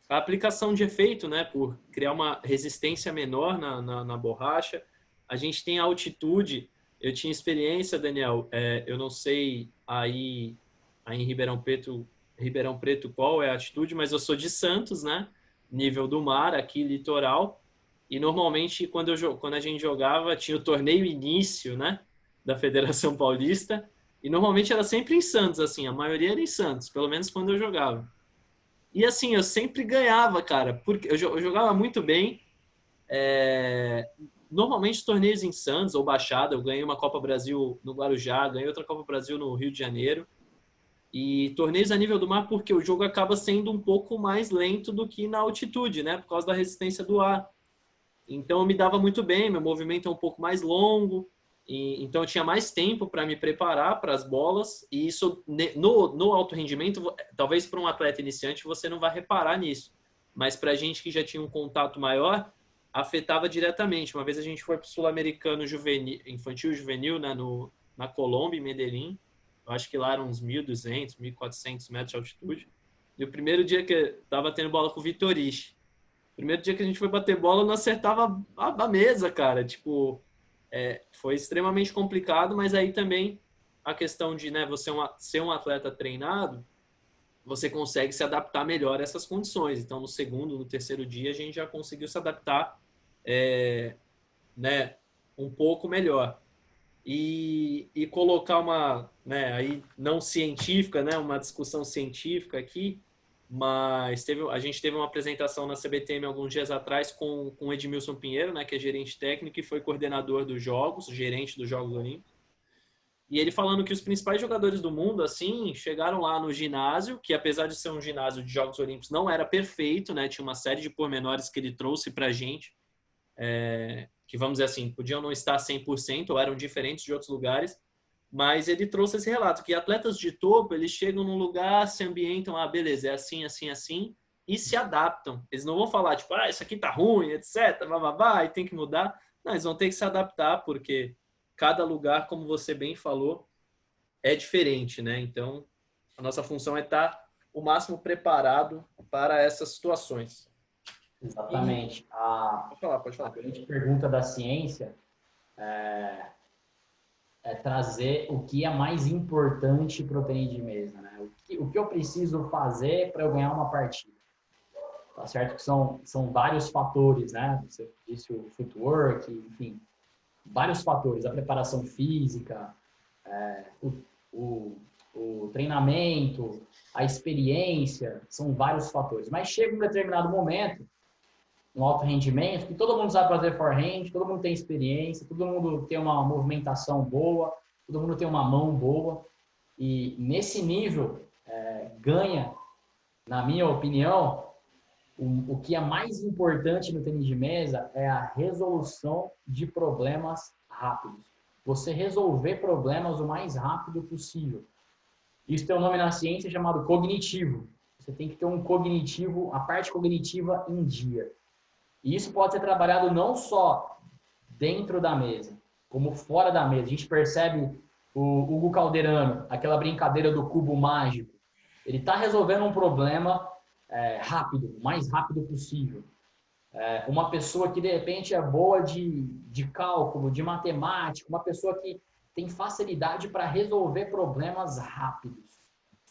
Speaker 1: aplicação de efeito, né? Por criar uma resistência menor na borracha. A gente tem a altitude. Eu tinha experiência, Daniel, eu não sei aí em Ribeirão Preto qual é a altitude, mas eu sou de Santos, né? Nível do mar, aqui litoral. E normalmente quando a gente jogava tinha o torneio início, né? Da Federação Paulista, e normalmente era sempre em Santos, assim, a maioria era em Santos, pelo menos quando eu jogava. E assim, eu sempre ganhava, cara, porque eu jogava muito bem. Normalmente torneios em Santos ou Baixada, eu ganhei uma Copa Brasil no Guarujá, ganhei outra Copa Brasil no Rio de Janeiro. E torneios a nível do mar, porque o jogo acaba sendo um pouco mais lento do que na altitude, né? Por causa da resistência do ar. Então eu me dava muito bem, meu movimento é um pouco mais longo, então eu tinha mais tempo para me preparar para as bolas, e isso no alto rendimento, talvez para um atleta iniciante você não vai reparar nisso, mas para a gente que já tinha um contato maior, afetava diretamente. Uma vez a gente foi para o Sul-Americano Infantil Juvenil, né, na Colômbia, em Medellín, eu acho que lá eram uns 1.200, 1.400 metros de altitude, e o primeiro dia que estava tendo bola com o Vitorich, primeiro dia que a gente foi bater bola, não acertava a mesa, cara. Tipo, foi extremamente complicado, mas aí também a questão de, né, você ser um atleta treinado, você consegue se adaptar melhor a essas condições. Então, no segundo, no terceiro dia, a gente já conseguiu se adaptar, né, um pouco melhor. E colocar uma, né, aí não científica, né, uma discussão científica aqui, mas a gente teve uma apresentação na CBTM alguns dias atrás com o Edmilson Pinheiro, né, que é gerente técnico e foi coordenador dos Jogos, gerente dos Jogos Olímpicos. E ele falando que os principais jogadores do mundo, assim, chegaram lá no ginásio, que apesar de ser um ginásio de Jogos Olímpicos, não era perfeito, né, tinha uma série de pormenores que ele trouxe pra gente, que, vamos dizer assim, podiam não estar 100% ou eram diferentes de outros lugares, mas ele trouxe esse relato, que atletas de topo, eles chegam num lugar, se ambientam, beleza, é assim, assim, assim, e se adaptam. Eles não vão falar, tipo, isso aqui tá ruim, etc, bababá, e tem que mudar. Não, eles vão ter que se adaptar, porque cada lugar, como você bem falou, é diferente, né? Então, a nossa função é estar o máximo preparado para essas situações.
Speaker 2: Exatamente.
Speaker 1: Pode falar.
Speaker 2: A grande pergunta da ciência é trazer o que é mais importante para o tênis de mesa, né? O que eu preciso fazer para eu ganhar uma partida? Tá certo que são vários fatores, né? Você disse o footwork, enfim, vários fatores, a preparação física, o treinamento, a experiência, são vários fatores. Mas chega um determinado momento, no alto rendimento, que todo mundo sabe fazer forehand, todo mundo tem experiência, todo mundo tem uma movimentação boa, todo mundo tem uma mão boa, e nesse nível ganha, na minha opinião, o que é mais importante no tênis de mesa é a resolução de problemas rápidos. Você resolver problemas o mais rápido possível. Isso tem um nome na ciência chamado cognitivo. Você tem que ter um cognitivo, a parte cognitiva em dia. E isso pode ser trabalhado não só dentro da mesa, como fora da mesa. A gente percebe o Hugo Calderano, aquela brincadeira do cubo mágico. Ele está resolvendo um problema rápido, o mais rápido possível. Uma pessoa que, de repente, é boa de cálculo, de matemática, uma pessoa que tem facilidade para resolver problemas rápidos.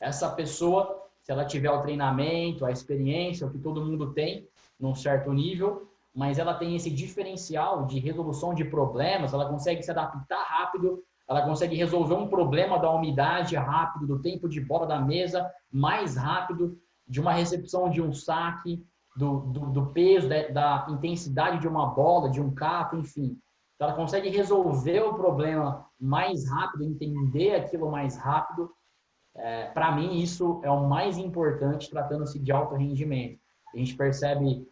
Speaker 2: Essa pessoa, se ela tiver o treinamento, a experiência, o que todo mundo tem, num certo nível, mas ela tem esse diferencial de resolução de problemas, ela consegue se adaptar rápido, ela consegue resolver um problema da umidade rápido, do tempo de bola da mesa mais rápido, de uma recepção de um saque, do peso, da intensidade de uma bola, de um capo, enfim. Então, ela consegue resolver o problema mais rápido, entender aquilo mais rápido. Para mim, isso é o mais importante tratando-se de alto rendimento. A gente percebe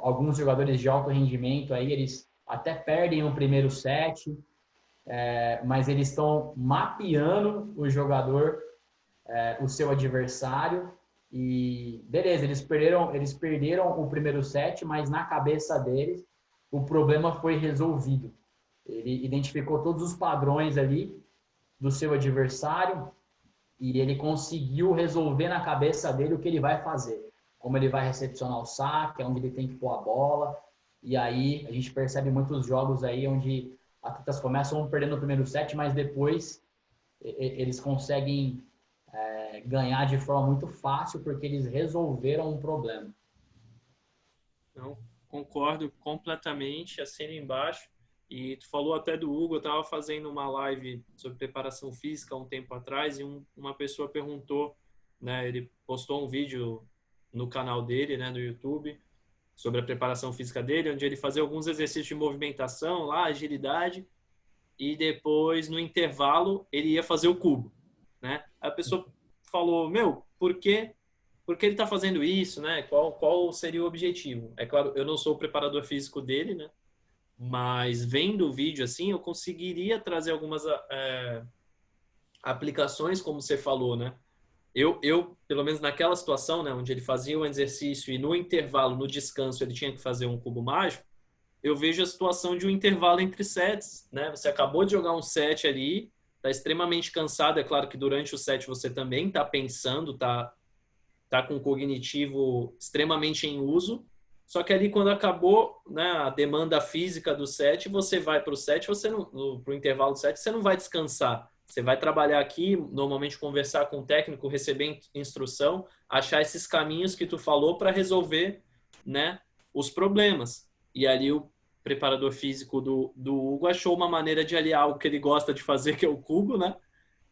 Speaker 2: alguns jogadores de alto rendimento aí, eles até perdem o primeiro set, mas eles estão mapeando o jogador, o seu adversário, e beleza, eles perderam o primeiro set, mas na cabeça deles o problema foi resolvido. Ele identificou todos os padrões ali do seu adversário e ele conseguiu resolver na cabeça dele o que ele vai fazer, como ele vai recepcionar o saque, onde ele tem que pôr a bola. E aí a gente percebe muitos jogos aí onde atletas começam perdendo o primeiro set, mas depois eles conseguem ganhar de forma muito fácil porque eles resolveram um problema.
Speaker 1: Não, concordo completamente, assina embaixo. E tu falou até do Hugo, eu estava fazendo uma live sobre preparação física há um tempo atrás e uma pessoa perguntou, né, ele postou um vídeo no canal dele, né, no YouTube, sobre a preparação física dele, onde ele fazia alguns exercícios de movimentação, lá, agilidade, e depois, no intervalo, ele ia fazer o cubo, né? A pessoa falou, por que ele está fazendo isso, né? Qual seria o objetivo? É claro, eu não sou o preparador físico dele, né? Mas vendo o vídeo assim, eu conseguiria trazer algumas aplicações, como você falou, né? Eu, pelo menos naquela situação, né, onde ele fazia um exercício e no intervalo, no descanso, ele tinha que fazer um cubo mágico, eu vejo a situação de um intervalo entre sets, né? Você acabou de jogar um set ali, está extremamente cansado, é claro que durante o set você também está pensando, tá com o cognitivo extremamente em uso, só que ali quando acabou, né, a demanda física do set, você vai para o set, para o intervalo do set, você não vai descansar. Você vai trabalhar aqui, normalmente conversar com o técnico, receber instrução, achar esses caminhos que tu falou para resolver, né, os problemas. E ali o preparador físico do Hugo achou uma maneira de aliar o que ele gosta de fazer, que é o cubo, né?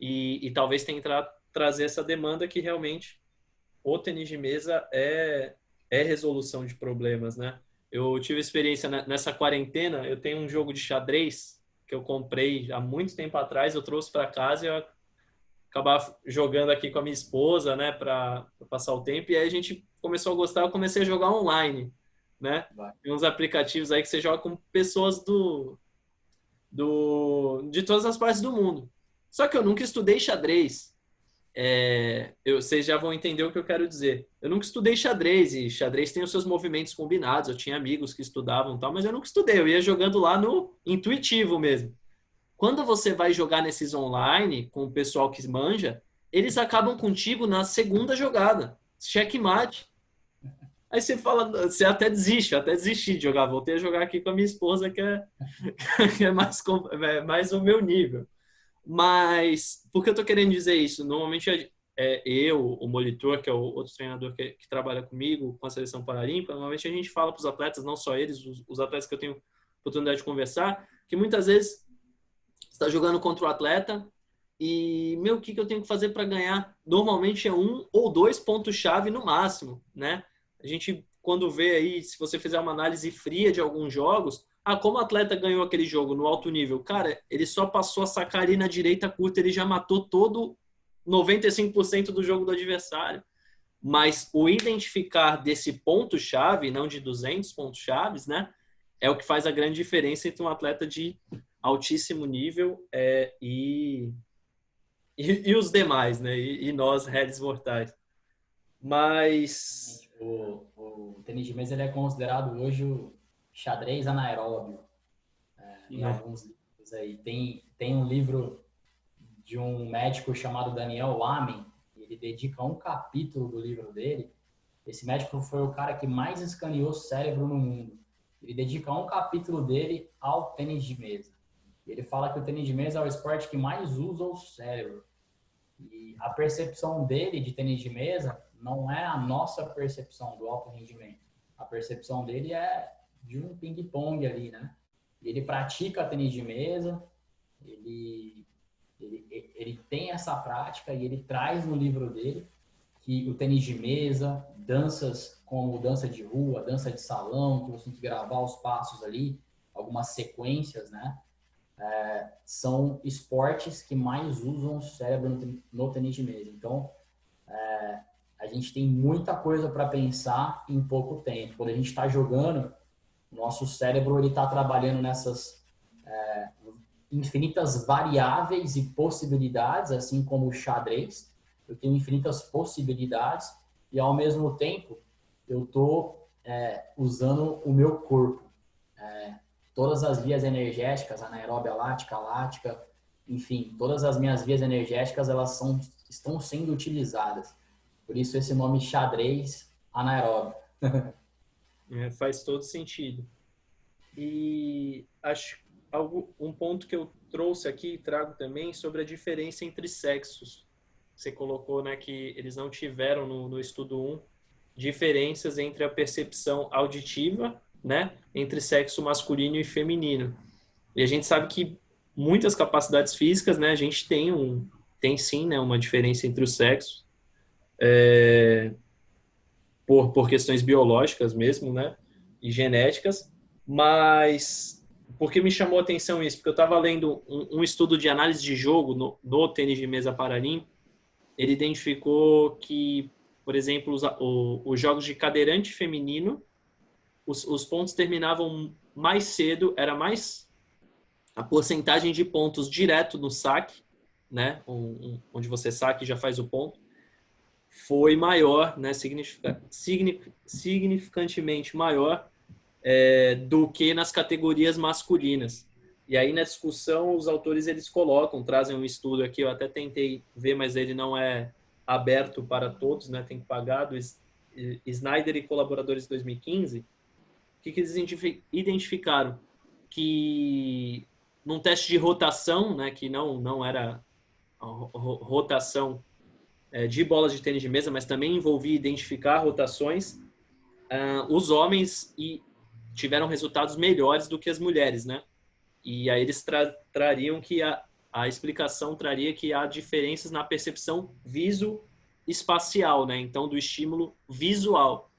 Speaker 1: E talvez tentar trazer essa demanda que realmente o tênis de mesa é resolução de problemas, né? Eu tive experiência nessa quarentena, eu tenho um jogo de xadrez que eu comprei há muito tempo atrás, eu trouxe para casa e eu acabava jogando aqui com a minha esposa, né, para passar o tempo, e aí a gente começou a gostar, eu comecei a jogar online, né? Tem uns aplicativos aí que você joga com pessoas de todas as partes do mundo. Só que eu nunca estudei xadrez. Vocês já vão entender o que eu quero dizer. Eu nunca estudei xadrez, e xadrez tem os seus movimentos combinados. Eu tinha amigos que estudavam e tal, mas eu nunca estudei. Eu ia jogando lá no intuitivo mesmo. Quando você vai jogar nesses online com o pessoal que manja, eles acabam contigo na segunda jogada. Checkmate. Aí você fala, você até desiste, eu até desisti de jogar. Voltei a jogar aqui com a minha esposa, que é mais o meu nível. Mas, por que eu tô querendo dizer isso? Normalmente eu, o monitor, que é o outro treinador que trabalha comigo, com a seleção paralímpica, normalmente a gente fala para os atletas, não só eles, os atletas que eu tenho oportunidade de conversar, que muitas vezes está jogando contra o atleta e, o que eu tenho que fazer para ganhar? Normalmente é 1 ou 2 pontos-chave no máximo, né? A gente, quando vê aí, se você fizer uma análise fria de alguns jogos, como o atleta ganhou aquele jogo no alto nível? Cara, ele só passou a sacar ali na direita curta, ele já matou todo 95% do jogo do adversário. Mas o identificar desse ponto-chave, não de 200 pontos-chaves, né? É o que faz a grande diferença entre um atleta de altíssimo nível e e os demais, né? E nós, réis mortais. Mas...
Speaker 2: O tênis de mesa ele é considerado hoje o xadrez anaeróbio, em alguns livros aí. Tem um livro de um médico chamado Daniel Lamen, ele dedica um capítulo do livro dele. Esse médico foi o cara que mais escaneou cérebro no mundo. Ele dedica um capítulo dele ao tênis de mesa. Ele fala que o tênis de mesa é o esporte que mais usa o cérebro. E a percepção dele de tênis de mesa não é a nossa percepção do alto rendimento. A percepção dele é de um ping-pong ali, né? Ele pratica tênis de mesa, ele tem essa prática e ele traz no livro dele que o tênis de mesa, danças como dança de rua, dança de salão, que você tem que gravar os passos ali, algumas sequências, né? São esportes que mais usam o cérebro no tênis de mesa. Então, a gente tem muita coisa para pensar em pouco tempo. Quando a gente está jogando, o nosso cérebro está trabalhando nessas infinitas variáveis e possibilidades, assim como o xadrez. Eu tenho infinitas possibilidades e, ao mesmo tempo, eu estou usando o meu corpo. Todas as vias energéticas, anaeróbia, lática, enfim, todas as minhas vias energéticas, elas estão sendo utilizadas. Por isso esse nome xadrez anaeróbio.
Speaker 1: Faz todo sentido. E acho um ponto que eu trouxe aqui e trago também sobre a diferença entre sexos. Você colocou, né, que eles não tiveram no estudo 1 diferenças entre a percepção auditiva, né, entre sexo masculino e feminino. E a gente sabe que muitas capacidades físicas, né, a gente tem sim, né, uma diferença entre os sexos, por questões biológicas mesmo, né, e genéticas, mas por que me chamou a atenção isso? Porque eu estava lendo um estudo de análise de jogo no tênis de mesa paralímpico. Ele identificou que, por exemplo, os jogos de cadeirante feminino, os pontos terminavam mais cedo, era mais a porcentagem de pontos direto no saque, né, onde você saque e já faz o ponto, foi maior, né, significantemente maior do que nas categorias masculinas. E aí, na discussão, os autores eles trazem um estudo aqui, eu até tentei ver, mas ele não é aberto para todos, né, tem que pagar, do Snyder e colaboradores de 2015, que eles identificaram que num teste de rotação, né, que não era rotação de bolas de tênis de mesa, mas também envolvia identificar rotações, os homens tiveram resultados melhores do que as mulheres, né? E aí eles trariam que a explicação traria que há diferenças na percepção visoespacial, né? Então, do estímulo visual.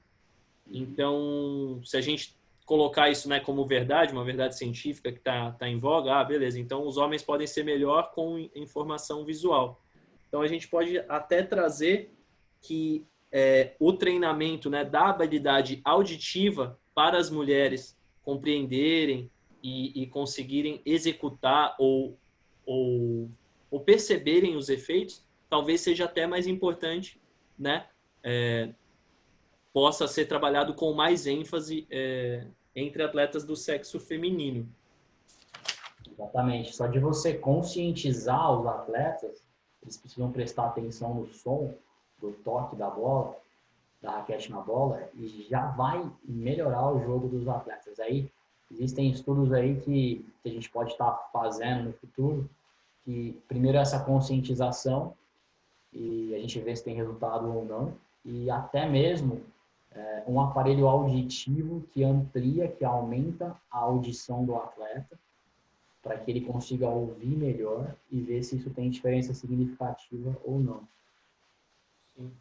Speaker 1: Então, se a gente colocar isso, né, como verdade, uma verdade científica que tá em voga, beleza, então os homens podem ser melhor com informação visual. Então, a gente pode até trazer que o treinamento, né, da habilidade auditiva para as mulheres compreenderem e conseguirem executar ou perceberem os efeitos, talvez seja até mais importante, né? Possa ser trabalhado com mais ênfase entre atletas do sexo feminino.
Speaker 2: Exatamente. Só de você conscientizar os atletas, eles precisam prestar atenção no som, do toque da bola, da raquete na bola, e já vai melhorar o jogo dos atletas. Aí existem estudos aí que a gente pode estar fazendo no futuro, que primeiro essa conscientização, e a gente vê se tem resultado ou não, e até mesmo um aparelho auditivo que amplia, que aumenta a audição do atleta, para que ele consiga ouvir melhor e ver se isso tem diferença significativa ou não.
Speaker 1: Sim.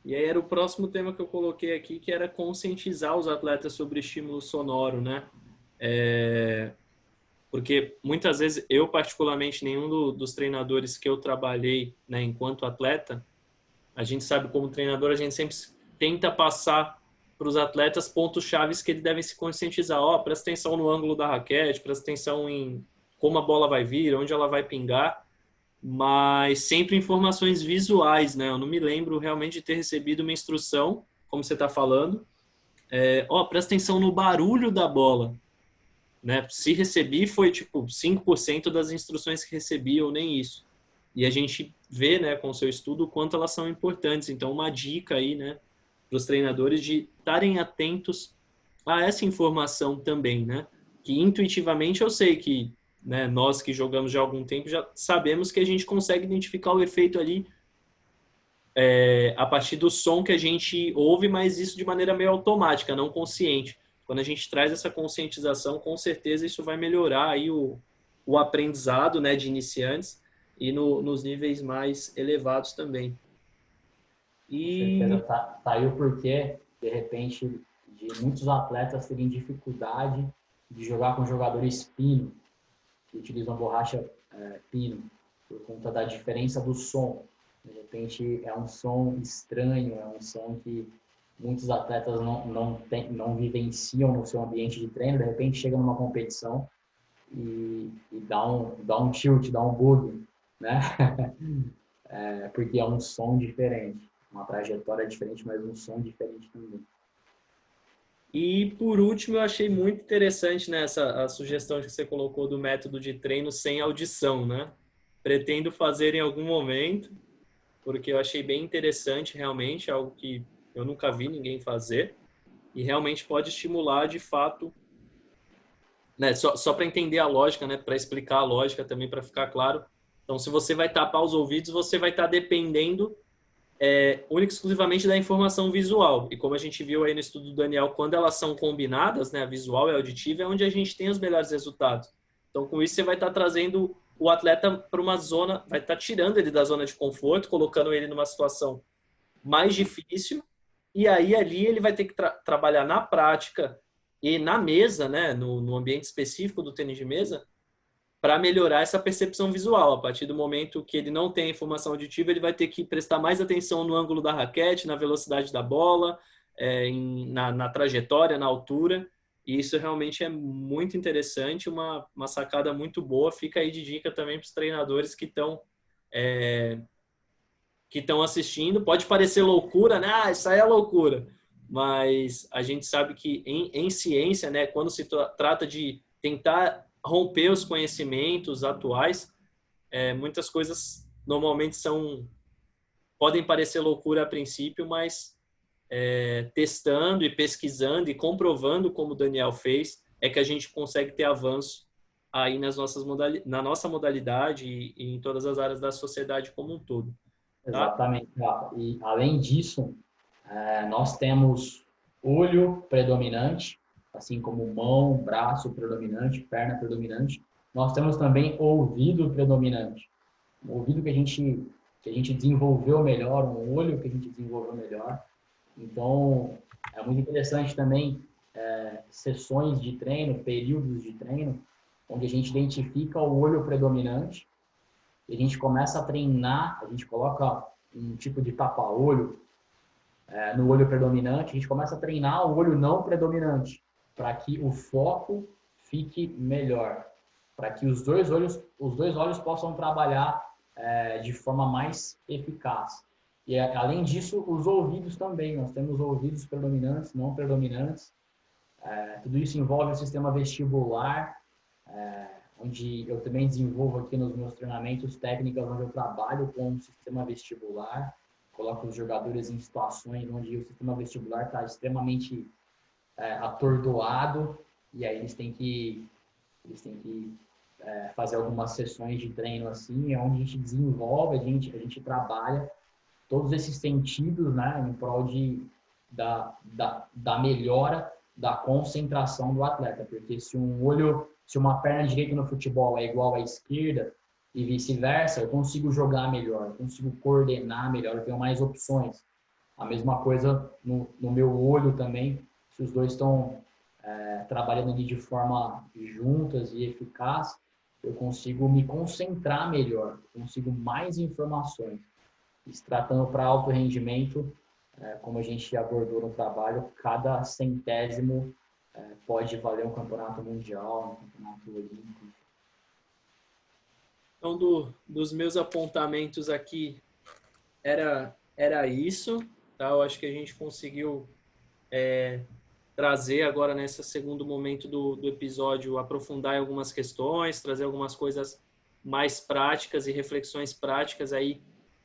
Speaker 1: E aí era o próximo tema que eu coloquei aqui, que era conscientizar os atletas sobre estímulo sonoro, né? Porque muitas vezes eu, particularmente, nenhum dos treinadores que eu trabalhei, né, enquanto atleta, a gente sabe como treinador, a gente sempre tenta passar para os atletas pontos chaves que eles devem se conscientizar. Presta atenção no ângulo da raquete, presta atenção em como a bola vai vir, onde ela vai pingar. mas sempre informações visuais, né? Eu não me lembro realmente de ter recebido uma instrução, como você está falando, presta atenção no barulho da bola, né? Se recebi, foi tipo 5% das instruções que recebi, ou nem isso. E a gente vê, né, com o seu estudo, o quanto elas são importantes. Então, uma dica aí, né, para os treinadores de estarem atentos a essa informação também, né? Que intuitivamente eu sei que, né, nós que jogamos já há algum tempo já sabemos que a gente consegue identificar o efeito ali a partir do som que a gente ouve, mas isso de maneira meio automática, não consciente. Quando a gente traz essa conscientização, com certeza isso vai melhorar aí o aprendizado, né, de iniciantes e nos níveis mais elevados também.
Speaker 2: Com certeza
Speaker 1: E
Speaker 2: tá aí o porquê, de repente, de muitos atletas terem dificuldade de jogar com jogadores pino, que utilizam borracha pino, por conta da diferença do som. De repente, é um som estranho, é um som que muitos atletas não vivenciam no seu ambiente de treino. De repente, chega numa competição e dá um tilt, dá um bug, né? Porque é um som diferente, uma trajetória diferente, mas um som diferente também.
Speaker 1: E por último, eu achei muito interessante, né, a sugestão que você colocou do método de treino sem audição, né? Pretendo fazer em algum momento, porque eu achei bem interessante, realmente, algo que eu nunca vi ninguém fazer, e realmente pode estimular, de fato, né, só para entender a lógica, né, para explicar a lógica também, para ficar claro. Então, se você vai tapar os ouvidos, você vai estar dependendo única e exclusivamente da informação visual. E como a gente viu aí no estudo do Daniel, quando elas são combinadas, né, a visual e a auditiva, é onde a gente tem os melhores resultados. Então, com isso, você vai estar trazendo o atleta para uma zona, vai estar tirando ele da zona de conforto, colocando ele numa situação mais difícil, e aí ali ele vai ter que trabalhar na prática e na mesa, né, no ambiente específico do tênis de mesa, para melhorar essa percepção visual. A partir do momento que ele não tem informação auditiva, ele vai ter que prestar mais atenção no ângulo da raquete, na velocidade da bola, na trajetória, na altura. E isso realmente é muito interessante, uma sacada muito boa. Fica aí de dica também para os treinadores que estão assistindo. Pode parecer loucura, né? Ah, isso aí é loucura. Mas a gente sabe que em ciência, né, quando se trata de tentar romper os conhecimentos atuais, muitas coisas normalmente podem parecer loucura a princípio, mas testando e pesquisando e comprovando, como o Daniel fez, é que a gente consegue ter avanço aí na nossa modalidade e em todas as áreas da sociedade como um todo. Tá?
Speaker 2: Exatamente, Rafa. E, além disso, nós temos olho predominante, assim como mão, braço predominante, perna predominante. Nós temos também ouvido predominante. Um ouvido que a gente desenvolveu melhor, um olho que a gente desenvolveu melhor. Então, é muito interessante também sessões de treino, períodos de treino, onde a gente identifica o olho predominante e a gente começa a treinar, a gente coloca um tipo de tapa-olho no olho predominante, a gente começa a treinar o olho não predominante, para que o foco fique melhor, para que os dois olhos possam trabalhar de forma mais eficaz. E, além disso, os ouvidos também. Nós temos ouvidos predominantes, não predominantes. Tudo isso envolve o sistema vestibular, onde eu também desenvolvo aqui nos meus treinamentos técnicas onde eu trabalho com o sistema vestibular, coloco os jogadores em situações onde o sistema vestibular está extremamente atordoado e aí eles têm que fazer algumas sessões de treino assim, é onde a gente desenvolve, a gente trabalha todos esses sentidos, né, em prol da melhora da concentração do atleta, porque se uma perna direita no futebol é igual à esquerda e vice-versa, eu consigo jogar melhor, eu consigo coordenar melhor, eu tenho mais opções. A mesma coisa no meu olho também, se os dois estão trabalhando ali de forma juntas e eficaz, eu consigo me concentrar melhor, consigo mais informações. Se tratando para alto rendimento, como a gente abordou no trabalho, cada centésimo pode valer um campeonato mundial, um campeonato olímpico.
Speaker 1: Então, dos meus apontamentos aqui, era isso, tá? Eu acho que a gente conseguiu trazer agora, nesse segundo momento do episódio, aprofundar em algumas questões, trazer algumas coisas mais práticas e reflexões práticas aí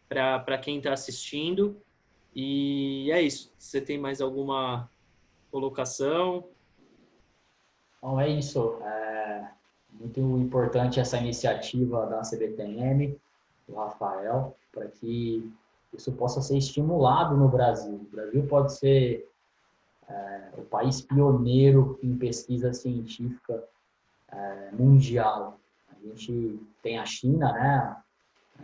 Speaker 1: para quem está assistindo. E é isso. Você tem mais alguma colocação?
Speaker 2: Então é isso. Muito importante essa iniciativa da CBTM, do Rafael, para que isso possa ser estimulado no Brasil. O Brasil pode ser o país pioneiro em pesquisa científica mundial. A gente tem a China, né,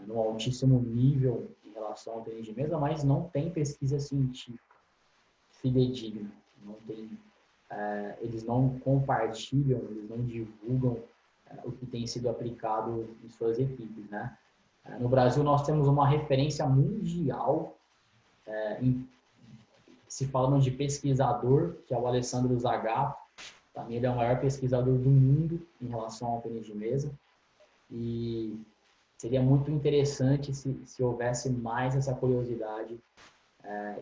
Speaker 2: no altíssimo nível em relação ao tênis de mesa, mas não tem pesquisa científica fidedigna. Não tem, eles não compartilham, eles não divulgam o que tem sido aplicado em suas equipes, né? No Brasil, nós temos uma referência mundial se falando de pesquisador, que é o Alessandro Zagato. Também ele é o maior pesquisador do mundo em relação ao tênis de mesa. E seria muito interessante se houvesse mais essa curiosidade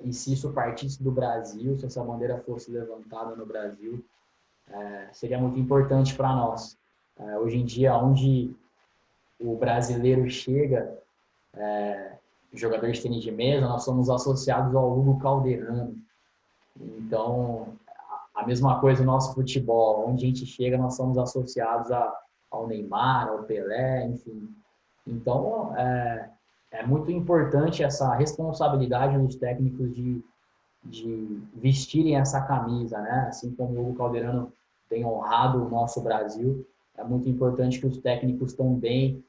Speaker 2: e se isso partisse do Brasil, se essa bandeira fosse levantada no Brasil, seria muito importante para nós. Hoje em dia, onde o brasileiro chega, jogador de tênis de mesa, nós somos associados ao Hugo Calderano. Então, a mesma coisa no nosso futebol, onde a gente chega, nós somos associados ao Neymar, ao Pelé, enfim. Então, é muito importante essa responsabilidade dos técnicos de vestirem essa camisa, né? Assim como o Hugo Calderano tem honrado o nosso Brasil, é muito importante que os técnicos também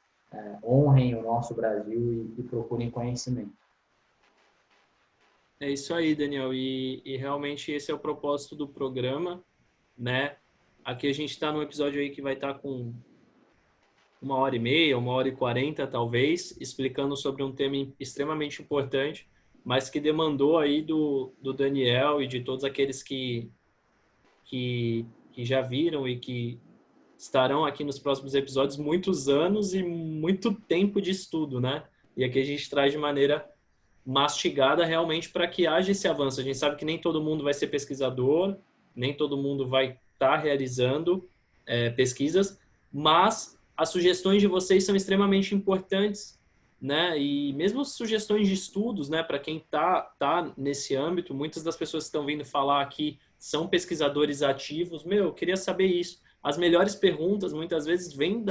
Speaker 2: honrem o nosso Brasil e procurem conhecimento.
Speaker 1: É isso aí, Daniel. E realmente esse é o propósito do programa, né? Aqui a gente está num episódio aí que vai estar com 1h30, 1h40 talvez, explicando sobre um tema extremamente importante, mas que demandou aí do Daniel e de todos aqueles que já viram e que estarão aqui nos próximos episódios muitos anos e muito tempo de estudo, né? E aqui a gente traz de maneira mastigada realmente para que haja esse avanço. A gente sabe que nem todo mundo vai ser pesquisador, nem todo mundo vai estar realizando pesquisas, mas as sugestões de vocês são extremamente importantes, né? E mesmo sugestões de estudos, né? Para quem tá nesse âmbito, muitas das pessoas que estão vindo falar aqui são pesquisadores ativos. Eu queria saber isso. As melhores perguntas, muitas vezes, vêm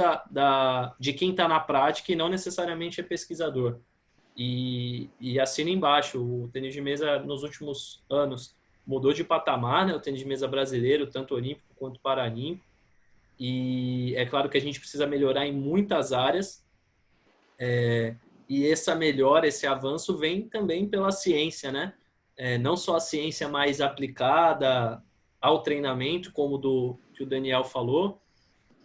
Speaker 1: de quem está na prática e não necessariamente é pesquisador. E assina embaixo, o tênis de mesa nos últimos anos mudou de patamar, né? O tênis de mesa brasileiro, tanto olímpico quanto paralímpico, e é claro que a gente precisa melhorar em muitas áreas, e essa melhora, esse avanço vem também pela ciência, né? Não só a ciência mais aplicada ao treinamento, como que o Daniel falou,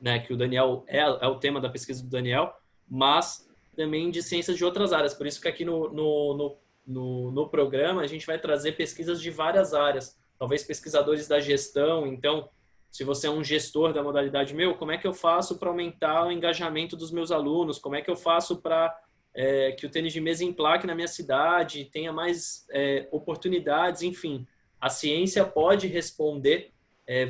Speaker 1: né? Que o Daniel é o tema da pesquisa do Daniel, mas também de ciências de outras áreas. Por isso que aqui no programa a gente vai trazer pesquisas de várias áreas, talvez pesquisadores da gestão. Então, se você é um gestor da modalidade, como é que eu faço para aumentar o engajamento dos meus alunos? Como é que eu faço para que o tênis de mesa emplaque na minha cidade, tenha mais oportunidades, enfim. A ciência pode responder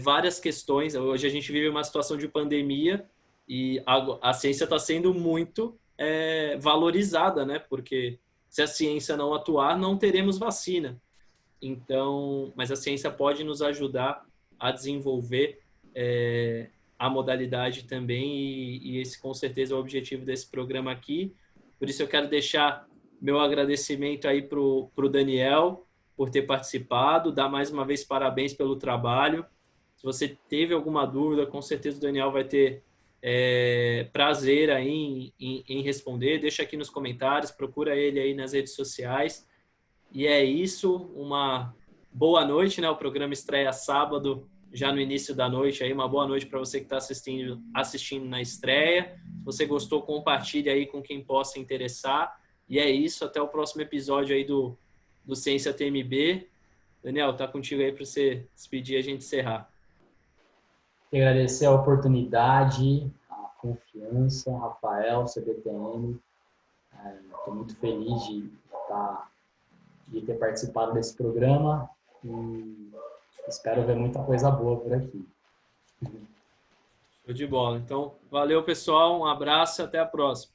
Speaker 1: várias questões. Hoje a gente vive uma situação de pandemia e a ciência está sendo muito valorizada, né? Porque se a ciência não atuar, não teremos vacina. Então, mas a ciência pode nos ajudar a desenvolver a modalidade também e esse com certeza é o objetivo desse programa aqui. Por isso eu quero deixar meu agradecimento aí pro Daniel por ter participado, dar mais uma vez parabéns pelo trabalho. Se você teve alguma dúvida, com certeza o Daniel vai ter prazer aí em responder. Deixa aqui nos comentários, procura ele aí nas redes sociais. E é isso, uma boa noite, né? O programa estreia sábado, já no início da noite. Aí uma boa noite para você que está assistindo na estreia. Se você gostou, compartilhe aí com quem possa interessar. E é isso, até o próximo episódio aí do Ciência TMB. Daniel, tá contigo aí para você despedir e a gente encerrar.
Speaker 2: Quero agradecer a oportunidade, a confiança, Rafael, CBTM. Estou muito feliz de ter participado desse programa e espero ver muita coisa boa por aqui.
Speaker 1: Show de bola. Então, valeu, pessoal. Um abraço e até a próxima.